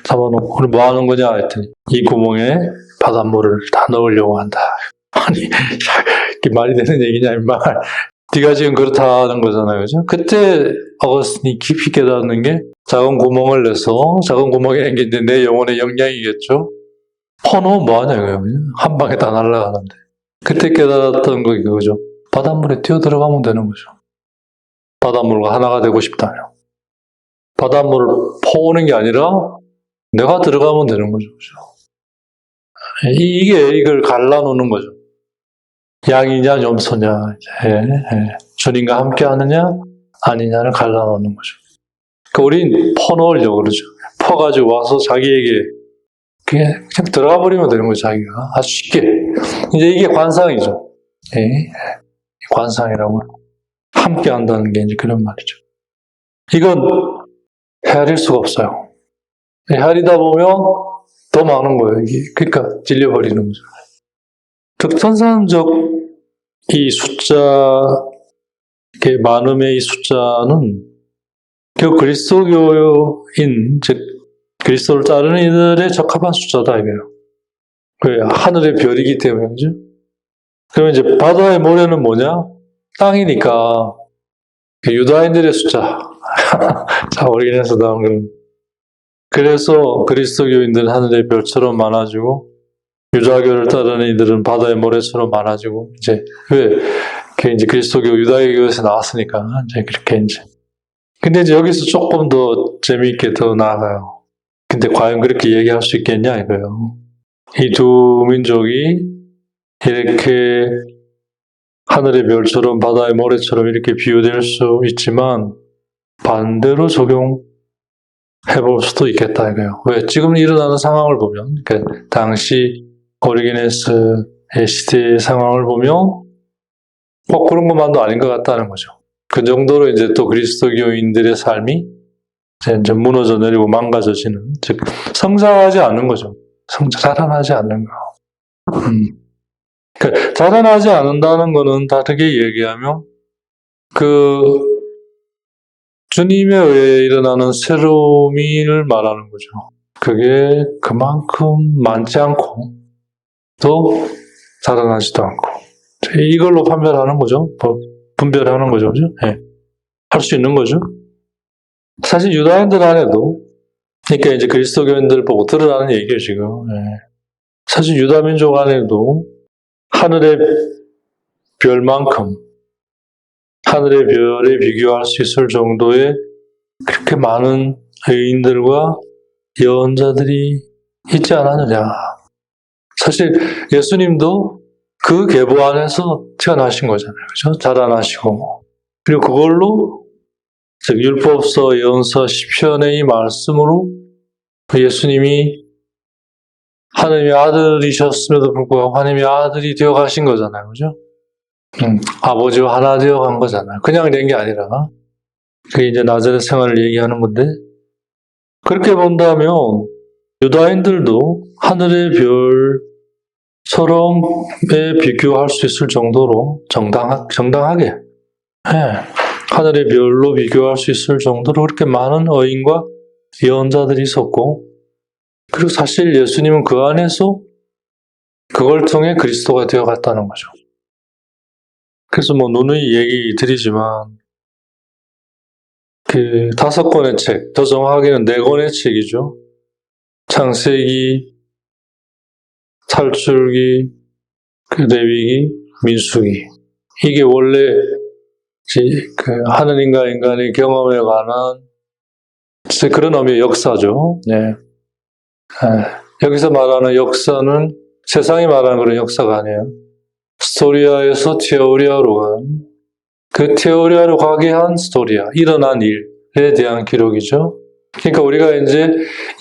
잡아놓고 그럼 뭐 하는 거냐 했더니 이 구멍에 바닷물을 다 넣으려고 한다. 아니 이게 말이 되는 얘기냐 임마. 네가 지금 그렇다는 거잖아요, 그죠? 그때 어거스틴이 깊이 깨닫는 게 작은 구멍을 내서 작은 구멍에 낸 게 이제 내 영혼의 역량이겠죠. 퍼놓으면 뭐하냐 이거예요. 한 방에 다 날아가는데. 그때 깨달았던 거 그거죠. 바닷물에 뛰어 들어가면 되는 거죠. 바닷물과 하나가 되고 싶다면. 바닷물을 퍼오는 게 아니라 내가 들어가면 되는 거죠. 그죠? 이걸 갈라놓는 거죠. 양이냐 염소냐 주님과 함께 하느냐 아니냐를 갈라놓는 거죠. 그러니까 우린 퍼놓으려고 그러죠. 퍼가지고 와서 자기에게 그냥 들어가 버리면 되는 거죠. 자기가 아주 쉽게. 이제 이게 관상이죠. 관상이라고 함께 한다는 게 이제 그런 말이죠. 이건 헤아릴 수가 없어요. 헤아리다 보면 더 많은 거예요. 이게. 그러니까 질려버리는 거죠. 극선산적 이 숫자, 많음의 이 숫자는 그리스도교인, 즉 그리스도를 따르는 이들의 적합한 숫자다 이거예요. 왜? 하늘의 별이기 때문에, 그죠? 그러면 이제 바다의 모래는 뭐냐? 땅이니까 유다인들의 숫자. 자, 오리긴에서 나온 거는. 그래서 그리스도교인들은 하늘의 별처럼 많아지고 유다교를 따르는 이들은 바다의 모래처럼 많아지고 이제 왜? 그게 이제 그리스도교 유다교에서 나왔으니까 이제 그렇게 이제. 근데 이제 여기서 조금 더 재미있게 더 나아가요. 근데 과연 그렇게 얘기할 수 있겠냐 이거예요. 이 두 민족이 이렇게 하늘의 별처럼 바다의 모래처럼 이렇게 비유될 수 있지만 반대로 적용해볼 수도 있겠다 이거예요. 왜? 지금 일어나는 상황을 보면 그러니까 당시 오리게네스의 시대의 상황을 보면 그런 것만도 아닌 것 같다는 거죠. 그 정도로 이제 또 그리스도교인들의 삶이 이제 무너져 내리고 망가져지는, 즉 성장하지 않는 거죠. 자라나지 않는 거. 그러니까 자라나지 않는다는 거는 다르게 얘기하면 주님에 의해 일어나는 새로움을 말하는 거죠. 그게 그만큼 많지 않고 또 자라나지도 않고 이걸로 판별하는 거죠. 분별하는 거죠. 그죠? 할 수 있는 거죠. 사실 유다인들 안에도 그러니까 이제 그리스도교인들 보고 드러나는 얘기예요, 지금. 사실 유다 민족 안에도 하늘의 별만큼 하늘의 별에 비교할 수 있을 정도의 그렇게 많은 의인들과 예언자들이 있지 않았느냐. 사실 예수님도 그 계보 안에서 태어나신 거잖아요. 그죠? 자라나시고. 그리고 그걸로, 즉, 율법서, 예언서, 시편의 이 말씀으로 예수님이 하나님의 아들이셨음에도 불구하고 하나님의 아들이 되어 가신 거잖아요. 그죠? 아버지와 하나 되어 간 거잖아요. 그냥 된 게 아니라. 그게 이제 나자렛 생활을 얘기하는 건데, 그렇게 본다면 유다인들도 하늘의 별처럼 비교할 수 있을 정도로 정당하게 하늘의 별로 비교할 수 있을 정도로 그렇게 많은 의인과 예언자들이 있었고, 그리고 사실 예수님은 그 안에서 그걸 통해 그리스도가 되어 갔다는 거죠. 그래서 누누이 얘기 드리지만 그 5권의 책, 더 정확하게는 4권의 책이죠. 창세기, 탈출기, 레위기, 민수기. 이게 원래 하느님과 인간의 경험에 관한 그런 의미의 역사죠. 여기서 말하는 역사는 세상이 말하는 그런 역사가 아니에요. 스토리아에서 테오리아로 간, 그 테오리아로 가게 한 스토리아, 일어난 일에 대한 기록이죠. 그러니까 우리가 이제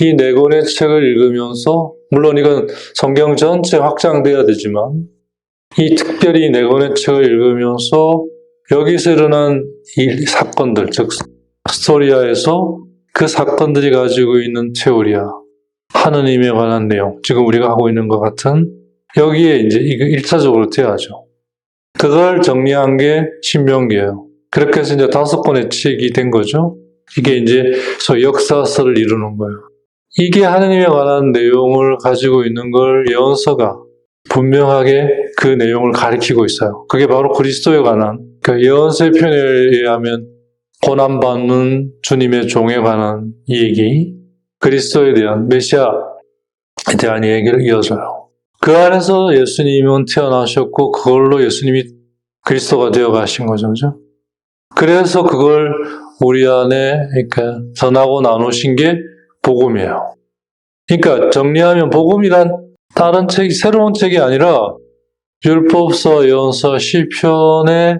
이 네 권의 책을 읽으면서, 물론 이건 성경 전체 확장돼야 되지만, 이 특별히 네 권의 책을 읽으면서 여기서 일어난 이 사건들, 즉 스토리아에서 그 사건들이 가지고 있는 테오리아, 하느님에 관한 내용, 지금 우리가 하고 있는 것 같은 여기에 이제 이거 1차적으로 돼야죠. 그걸 정리한 게 신명기예요. 그렇게 해서 이제 5권의 책이 된 거죠. 이게 이제 소위 역사서를 이루는 거예요. 이게 하느님에 관한 내용을 가지고 있는 걸 예언서가 분명하게 그 내용을 가리키고 있어요. 그게 바로 그리스도에 관한, 그 예언서의 표현에 의하면 고난받는 주님의 종에 관한 얘기, 그리스도에 대한, 메시아에 대한 얘기를 이어져요. 그 안에서 예수님은 태어나셨고 그걸로 예수님이 그리스도가 되어 가신 거죠. 그죠? 그래서 그걸 우리 안에 그러니까 전하고 나누신 게 복음이에요. 그러니까 정리하면 복음이란 다른 책이 새로운 책이 아니라 율법서, 예언서, 시편의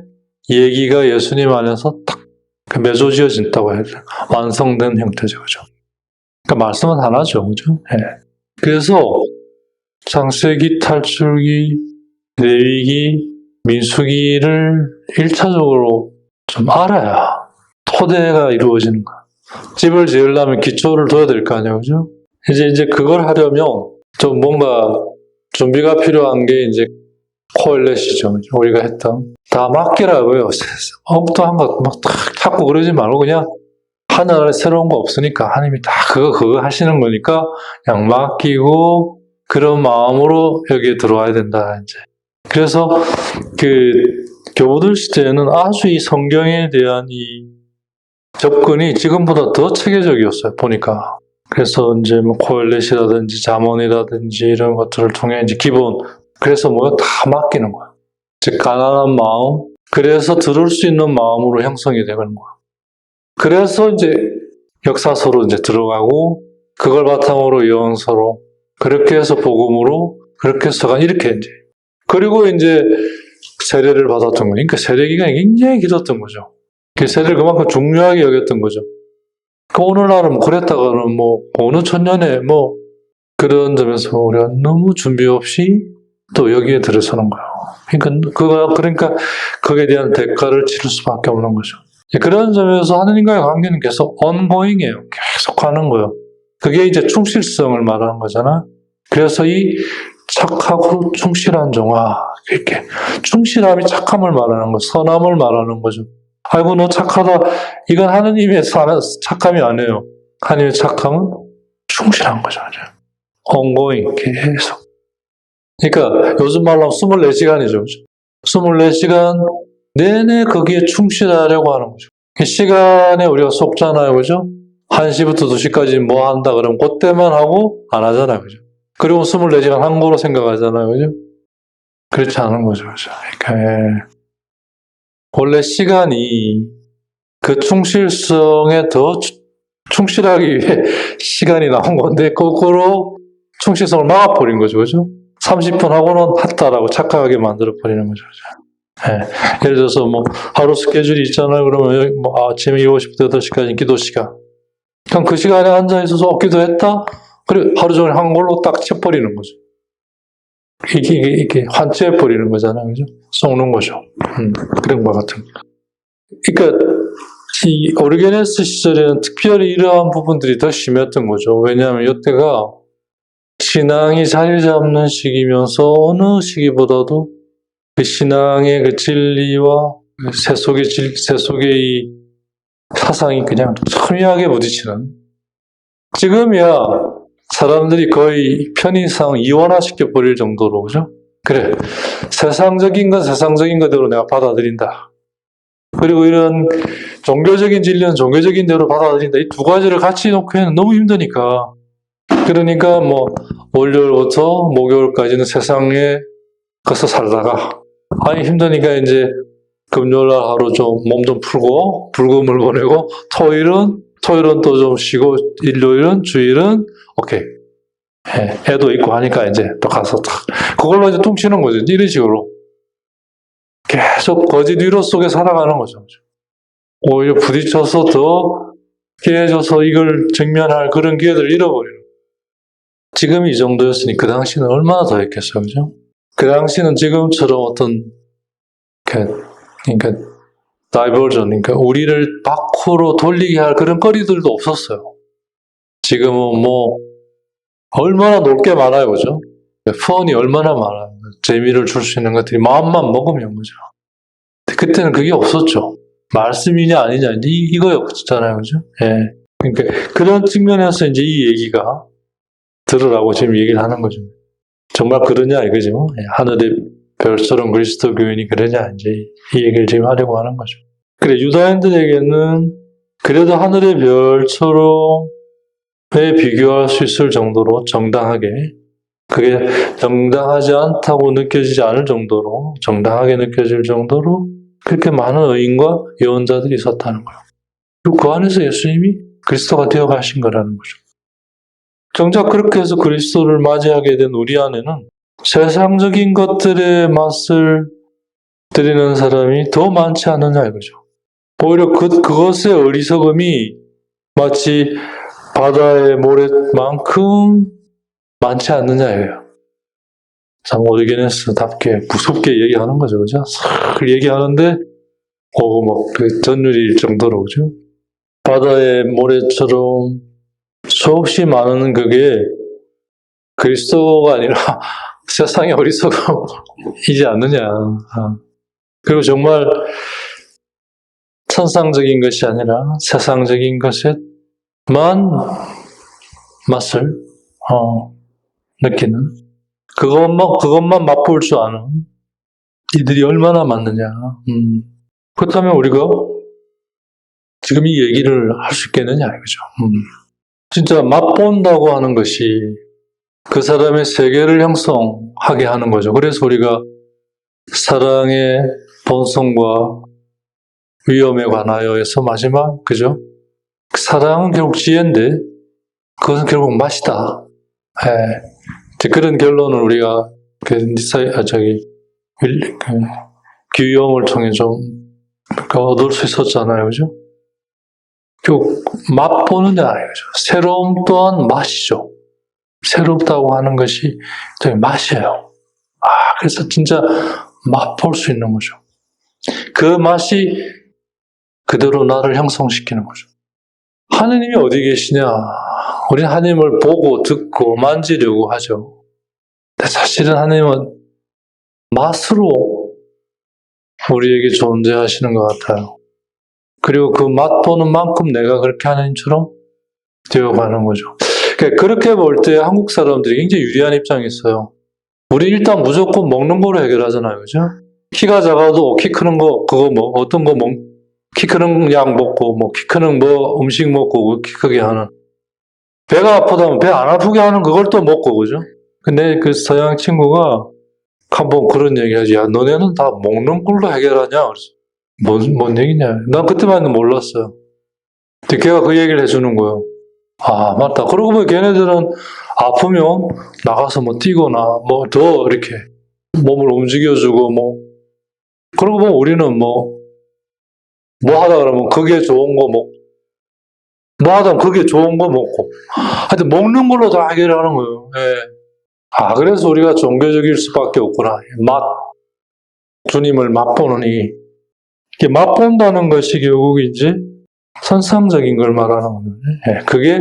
얘기가 예수님 안에서 딱 맺어지어진다고 해야 돼요. 완성된 형태죠. 그죠? 그러니까 말씀은 하나죠. 그죠? 네. 그래서 창세기, 탈출기, 레위기, 민수기를 1차적으로 좀 알아야 토대가 이루어지는 거야. 집을 지으려면 기초를 둬야 될 거 아니에요. 그죠? 이제 그걸 하려면 좀 뭔가 준비가 필요한 게 이제 코일렛이죠. 우리가 했던. 다 맡기라고요. 엉뚱한 거 막 찾고 그러지 말고 그냥 하늘 아래 새로운 거 없으니까 하나님이 다 그거 하시는 거니까 그냥 맡기고 그런 마음으로 여기에 들어와야 된다. 이제. 그래서 그 교부들 시대에는 아주 이 성경에 대한 이 접근이 지금보다 더 체계적이었어요. 보니까. 그래서 이제 뭐 코엘렛이라든지 잠언이라든지 이런 것들을 통해 이제 기본, 그래서 뭐 다 맡기는 거야. 즉 가난한 마음, 그래서 들을 수 있는 마음으로 형성이 되는 거야. 그래서 이제 역사서로 이제 들어가고 그걸 바탕으로 예언서로 그렇게 해서 복음으로 그렇게 해서 이렇게 이제 그리고 이제 세례를 받았던 거예요. 그러니까 세례 기간이 굉장히 길었던 거죠. 그 세례를 그만큼 중요하게 여겼던 거죠. 그 오늘날은 그랬다가는 뭐 어느 천년에 뭐 그런 점에서 우리가 너무 준비 없이 또 여기에 들어서는 거예요. 그러니까 거기에 대한 대가를 치를 수밖에 없는 거죠. 그런 점에서 하느님과의 관계는 계속 ongoing이에요. 계속 가는 거예요. 그게 이제 충실성을 말하는 거잖아. 그래서 이 착하고 충실한 종아, 이렇게 충실함이 착함을 말하는 거, 선함을 말하는 거죠. 아이고 너 착하다. 이건 하느님의 착함이 아니에요. 하느님의 착함은 충실한 거죠. ongoing, 계속. 그러니까 요즘 말로 하면 24시간이죠. 24시간 내내 거기에 충실하려고 하는 거죠. 시간에 우리가 속잖아요. 그죠? 1시부터 2시까지 뭐 한다 그러면 그때만 하고 안 하잖아요. 그죠? 그리고 24시간 한 거로 생각하잖아요. 그죠? 그렇지 않은 거죠. 그죠? 그러니까 원래 시간이 그 충실성에 더 충실하기 위해 시간이 나온 건데 거꾸로 충실성을 막아버린 거죠. 그죠? 30분 하고는 했다라고 착각하게 만들어버리는 거죠. 네. 예를 들어서 뭐 하루 스케줄이 있잖아요. 그러면 뭐 아침에 7시부터 8시까지 기도 시간. 그럼 그 시간에 앉아있어서 기도했다? 그리고 하루 종일 한 걸로 딱 채버리는 거죠. 이게 환치해버리는 거잖아요. 그죠? 썩는 거죠. 그런 것 같은. 그러니까 이 오르게네스 시절에는 특별히 이러한 부분들이 더 심했던 거죠. 왜냐하면 이때가 신앙이 자리 잡는 시기면서 어느 시기보다도 그 신앙의 그 진리와 세속의 이 사상이 그냥 첨예하게 부딪히는. 지금이야 사람들이 거의 편의상 이원화시켜 버릴 정도로, 그죠? 그래. 세상적인 건 세상적인 거대로 내가 받아들인다. 그리고 이런 종교적인 진리는 종교적인 대로 받아들인다. 이 두 가지를 같이 놓기에는 너무 힘드니까. 그러니까 뭐 월요일부터 목요일까지는 세상에 가서 살다가 아니 힘드니까 이제 금요일날 하루 좀 몸 좀 풀고 불금을 보내고 토요일은 또 좀 쉬고 일요일은 주일은 오케이 애도 있고 하니까 이제 또 가서 딱 그걸로 이제 퉁치는 거죠. 이런 식으로 계속 거짓 위로 속에 살아가는 거죠. 오히려 부딪혀서 더 깨져서 이걸 직면할 그런 기회들을 잃어버리는 거예요. 지금 이 정도였으니 그 당시는 얼마나 더 했겠어요, 그죠? 그 당시는 지금처럼 어떤, 그러니까, 다이버전, 그러니까 우리를 밖으로 돌리게 할 그런 거리들도 없었어요. 지금은 뭐, 얼마나 놀 게 많아요, 그죠? 펀이 얼마나 많아요. 재미를 줄 수 있는 것들이 마음만 먹으면, 그죠? 그때는 그게 없었죠. 말씀이냐 아니냐, 이거였잖아요, 그죠? 예. 그러니까 그런 측면에서 이제 이 얘기가 들으라고 지금 얘기를 하는 거죠. 정말 그러냐, 이거죠? 예. 하늘의 별처럼 그리스도 교인이 그러냐, 이제 이 얘기를 지금 하려고 하는 거죠. 그래, 유다인들에게는 그래도 하늘의 별처럼 왜 비교할 수 있을 정도로 정당하게, 그게 정당하지 않다고 느껴지지 않을 정도로, 정당하게 느껴질 정도로 그렇게 많은 의인과 예언자들이 있었다는 거예요. 그리고 그 안에서 예수님이 그리스도가 되어 가신 거라는 거죠. 정작 그렇게 해서 그리스도를 맞이하게 된 우리 안에는 세상적인 것들의 맛을 들이는 사람이 더 많지 않느냐 이거죠. 오히려 그것의 어리석음이 마치 바다의 모래만큼 많지 않느냐 이거예요. 참 오리게네스답게 무섭게 얘기하는 거죠, 그죠? 싹 얘기하는데 그 전율일 정도로, 그죠? 바다의 모래처럼 수없이 많은 그게 그리스도가 아니라 세상의 어리석음이지 않느냐. 그리고 정말 천상적인 것이 아니라 세상적인 것에만 맛을 느끼는 그것만 맛볼 줄 아는 이들이 얼마나 많느냐. 그렇다면 우리가 지금 이 얘기를 할 수 있겠느냐 이거죠. 진짜 맛본다고 하는 것이 그 사람의 세계를 형성하게 하는 거죠. 그래서 우리가 사랑의 본성과 위험에 관하여에서 마지막, 그죠? 사랑은 결국 지혜인데 그것은 결국 맛이다. 그런 결론을 우리가 규영을 통해 좀 얻을 수 있었잖아요, 그죠? 결국 맛보느냐 이거죠. 새로움 또한 맛이죠. 새롭다고 하는 것이 맛이에요. 그래서 진짜 맛볼 수 있는 거죠. 그 맛이 그대로 나를 형성시키는 거죠. 하느님이 어디 계시냐? 우리는 하나님을 보고 듣고 만지려고 하죠. 근데 사실은 하나님은 맛으로 우리에게 존재하시는 것 같아요. 그리고 그 맛보는 만큼 내가 그렇게 하나님처럼 되어가는 거죠. 그렇게 볼 때 한국 사람들이 굉장히 유리한 입장이 있어요. 우리 일단 무조건 먹는 거로 해결하잖아요, 그죠? 키가 작아도 키 크는 거, 어떤 거 키 크는 약 먹고, 키 크는 음식 먹고, 키 크게 하는. 배가 아프다면 배 안 아프게 하는 그걸 또 먹고, 그죠? 근데 그 서양 친구가 한번 그런 얘기 하지. 야, 너네는 다 먹는 걸로 해결하냐? 그래서 뭔 얘기냐? 난 그때만 몰랐어요. 근데 걔가 그 얘기를 해주는 거예요. 맞다. 그러고 보면 걔네들은 아프면 나가서 뛰거나, 더 이렇게 몸을 움직여주고, 그러고 보면 우리는 하다 그러면 그게 좋은 거 먹고, 하다 보면 그게 좋은 거 먹고, 하여튼 먹는 걸로 다 해결하는 거예요. 예. 그래서 우리가 종교적일 수밖에 없구나. 주님을 맛보느니, 이게 맛본다는 것이 결국 이제 선상적인 걸 말하는 거예요. 예. 그게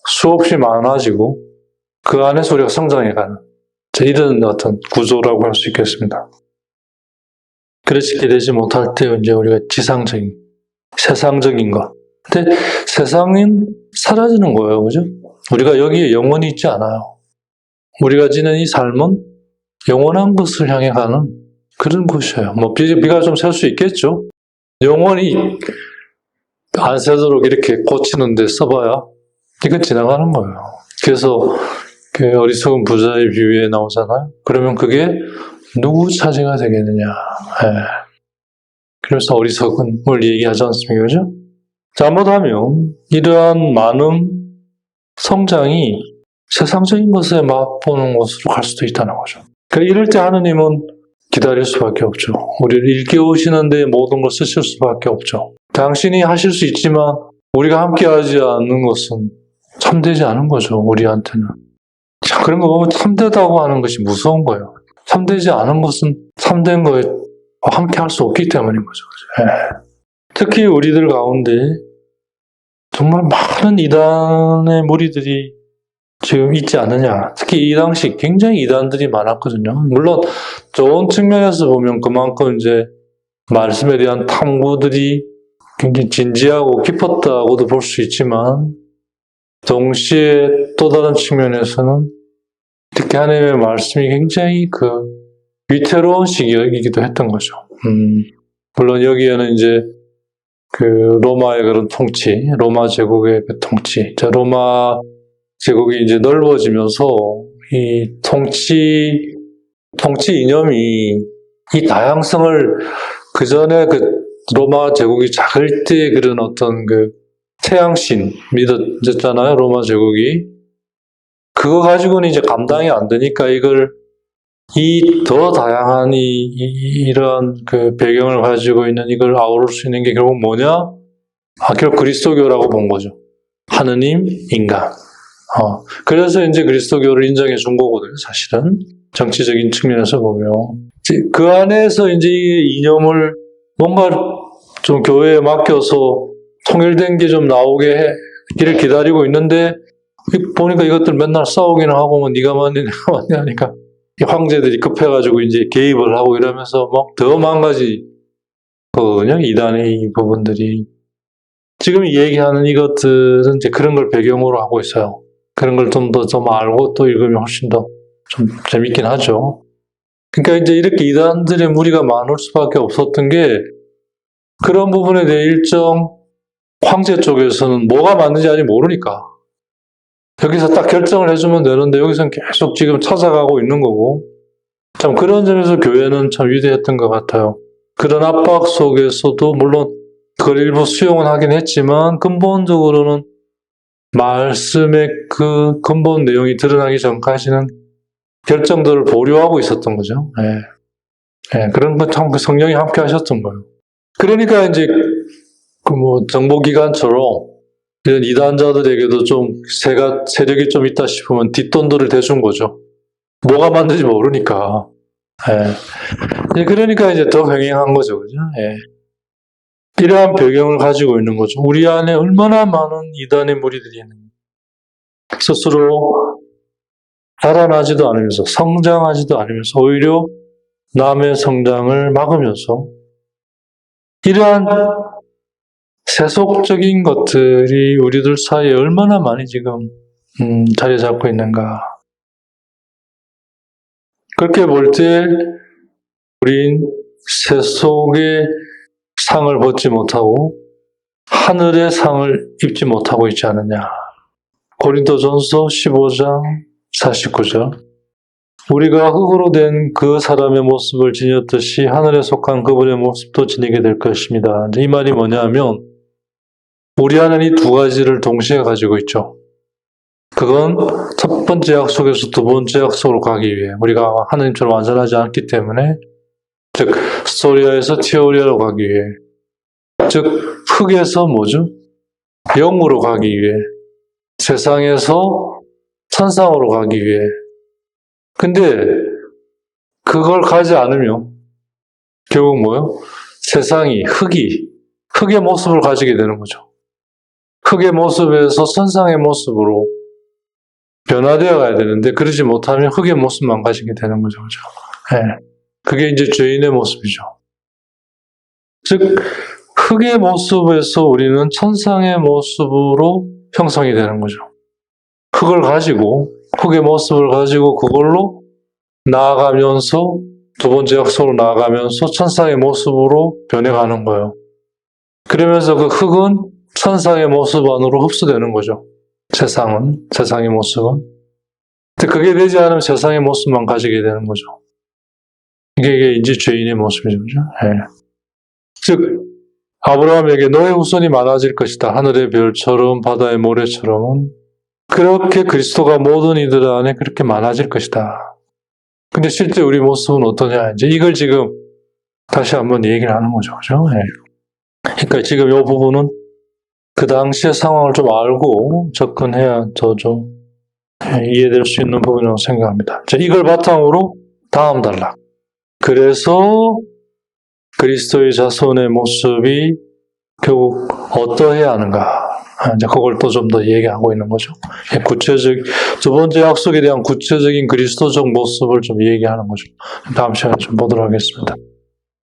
수없이 많아지고, 그 안에서 우리가 성장해가는, 이런 어떤 구조라고 할 수 있겠습니다. 그렇게 되지 못할 때 이제 우리가 지상적인, 세상적인 것. 근데 세상은 사라지는 거예요, 그죠? 우리가 여기에 영원히 있지 않아요. 우리가 지는 이 삶은 영원한 것을 향해 가는 그런 곳이에요. 비가 좀 셀 수 있겠죠? 영원히 안 새도록 이렇게 고치는데 써봐야 이건 지나가는 거예요. 그래서 그 어리석은 부자의 비유에 나오잖아요. 그러면 그게 누구 차지가 되겠느냐. 그래서 어리석음을 얘기하지 않습니까? 그죠? 잘못하면 이러한 많은 성장이 세상적인 것에 맛보는 곳으로 갈 수도 있다는 거죠. 이럴 때 하느님은 기다릴 수밖에 없죠. 우리를 일깨우시는 데 모든 걸 쓰실 수밖에 없죠. 당신이 하실 수 있지만 우리가 함께하지 않는 것은 참되지 않은 거죠, 우리한테는. 자, 그런 거 보면 참되다고 하는 것이 무서운 거예요. 참되지 않은 것은 참된 거에 함께할 수 없기 때문인 거죠. 특히 우리들 가운데 정말 많은 이단의 무리들이 지금 있지 않느냐. 특히 이 당시 굉장히 이단들이 많았거든요. 물론 좋은 측면에서 보면 그만큼 이제 말씀에 대한 탐구들이 굉장히 진지하고 깊었다고도 볼 수 있지만, 동시에 또 다른 측면에서는 특히 하나님의 말씀이 굉장히 위태로운 시기이기도 했던 거죠. 물론 여기에는 이제 로마의 그런 통치, 로마 제국의 그 통치, 로마 제국이 이제 넓어지면서 이 통치 이념이 이 다양성을 그 전에 로마 제국이 작을 때 그런 어떤 태양신 믿었잖아요, 로마 제국이. 그거 가지고는 이제 감당이 안 되니까 이걸 더 다양한 이러한 배경을 가지고 있는 이걸 아우를 수 있는 게 결국 뭐냐? 결국 그리스도교라고 본 거죠. 하느님, 인간. 그래서 이제 그리스도교를 인정해 준 거거든요, 사실은. 정치적인 측면에서 보면. 그 안에서 이제 이 이념을 뭔가 좀 교회에 맡겨서 통일된 게 좀 나오게 길을 기다리고 있는데, 보니까 이것들 맨날 싸우기는 하고, 뭐, 네가 맞니, 내가 맞니 하니까, 이 황제들이 급해가지고 이제 개입을 하고 이러면서 더 망가지 거거든요, 이단의 이 부분들이. 지금 얘기하는 이것들은 이제 그런 걸 배경으로 하고 있어요. 그런 걸 좀 알고 또 읽으면 훨씬 더 좀 재밌긴 하죠. 그러니까 이제 이렇게 이단들의 무리가 많을 수밖에 없었던 게, 그런 부분에 대해 일정 황제 쪽에서는 뭐가 맞는지 아직 모르니까 여기서 딱 결정을 해주면 되는데 여기서는 계속 지금 찾아가고 있는 거고, 참 그런 점에서 교회는 참 위대했던 것 같아요. 그런 압박 속에서도 물론 그걸 일부 수용은 하긴 했지만 근본적으로는 말씀의 그 근본 내용이 드러나기 전까지는 결정들을 보류하고 있었던 거죠. 그런 거 참 성령이 함께 하셨던 거예요. 그러니까 이제 정보기관처럼 이런 이단자들에게도 좀 세력이 좀 있다 싶으면 뒷돈들을 대준 거죠. 뭐가 맞는지 모르니까. 그러니까 이제 더 병행한 거죠. 그죠? 이러한 배경을 가지고 있는 거죠. 우리 안에 얼마나 많은 이단의 무리들이 있는가. 스스로 자라나지도 않으면서, 성장하지도 않으면서, 오히려 남의 성장을 막으면서, 이러한 세속적인 것들이 우리들 사이에 얼마나 많이 지금 자리 잡고 있는가. 그렇게 볼 때 우린 세속의 상을 벗지 못하고 하늘의 상을 입지 못하고 있지 않느냐. 고린도전서 15장 49절. 우리가 흙으로 된 그 사람의 모습을 지녔듯이 하늘에 속한 그분의 모습도 지니게 될 것입니다. 이 말이 뭐냐면 우리 안에 이 두 가지를 동시에 가지고 있죠. 그건 첫 번째 약속에서 두 번째 약속으로 가기 위해 우리가 하나님처럼 완전하지 않기 때문에, 즉 스토리아에서 티오리아로 가기 위해, 즉 흙에서 영으로 가기 위해, 세상에서 천상으로 가기 위해. 근데 그걸 가지 않으면 결국 세상이 흙의 모습을 가지게 되는 거죠. 흙의 모습에서 천상의 모습으로 변화되어 가야 되는데 그러지 못하면 흙의 모습만 가지게 되는 거죠. 그죠? 그게 이제 죄인의 모습이죠. 즉 흙의 모습에서 우리는 천상의 모습으로 형성이 되는 거죠. 흙의 모습을 가지고 그걸로 나아가면서 두 번째 약속으로 나아가면서 천상의 모습으로 변해가는 거예요. 그러면서 그 흙은 천상의 모습 안으로 흡수되는 거죠. 세상의 모습은. 근데 그게 되지 않으면 세상의 모습만 가지게 되는 거죠. 이게 이제 죄인의 모습이죠. 즉, 아브라함에게 너의 후손이 많아질 것이다. 하늘의 별처럼 바다의 모래처럼은 그렇게 그리스도가 모든 이들 안에 그렇게 많아질 것이다. 근데 실제 우리 모습은 어떠냐. 이제 이걸 지금 다시 한번 얘기를 하는 거죠. 그죠? 그러니까 지금 이 부분은 그 당시의 상황을 좀 알고 접근해야 더 좀 이해될 수 있는 부분이라고 생각합니다. 자, 이걸 바탕으로 다음 단락. 그래서 그리스도의 자손의 모습이 결국 어떠해야 하는가. 이제 그걸 또 좀 더 얘기하고 있는 거죠. 두 번째 약속에 대한 구체적인 그리스도적 모습을 좀 얘기하는 거죠. 다음 시간에 좀 보도록 하겠습니다.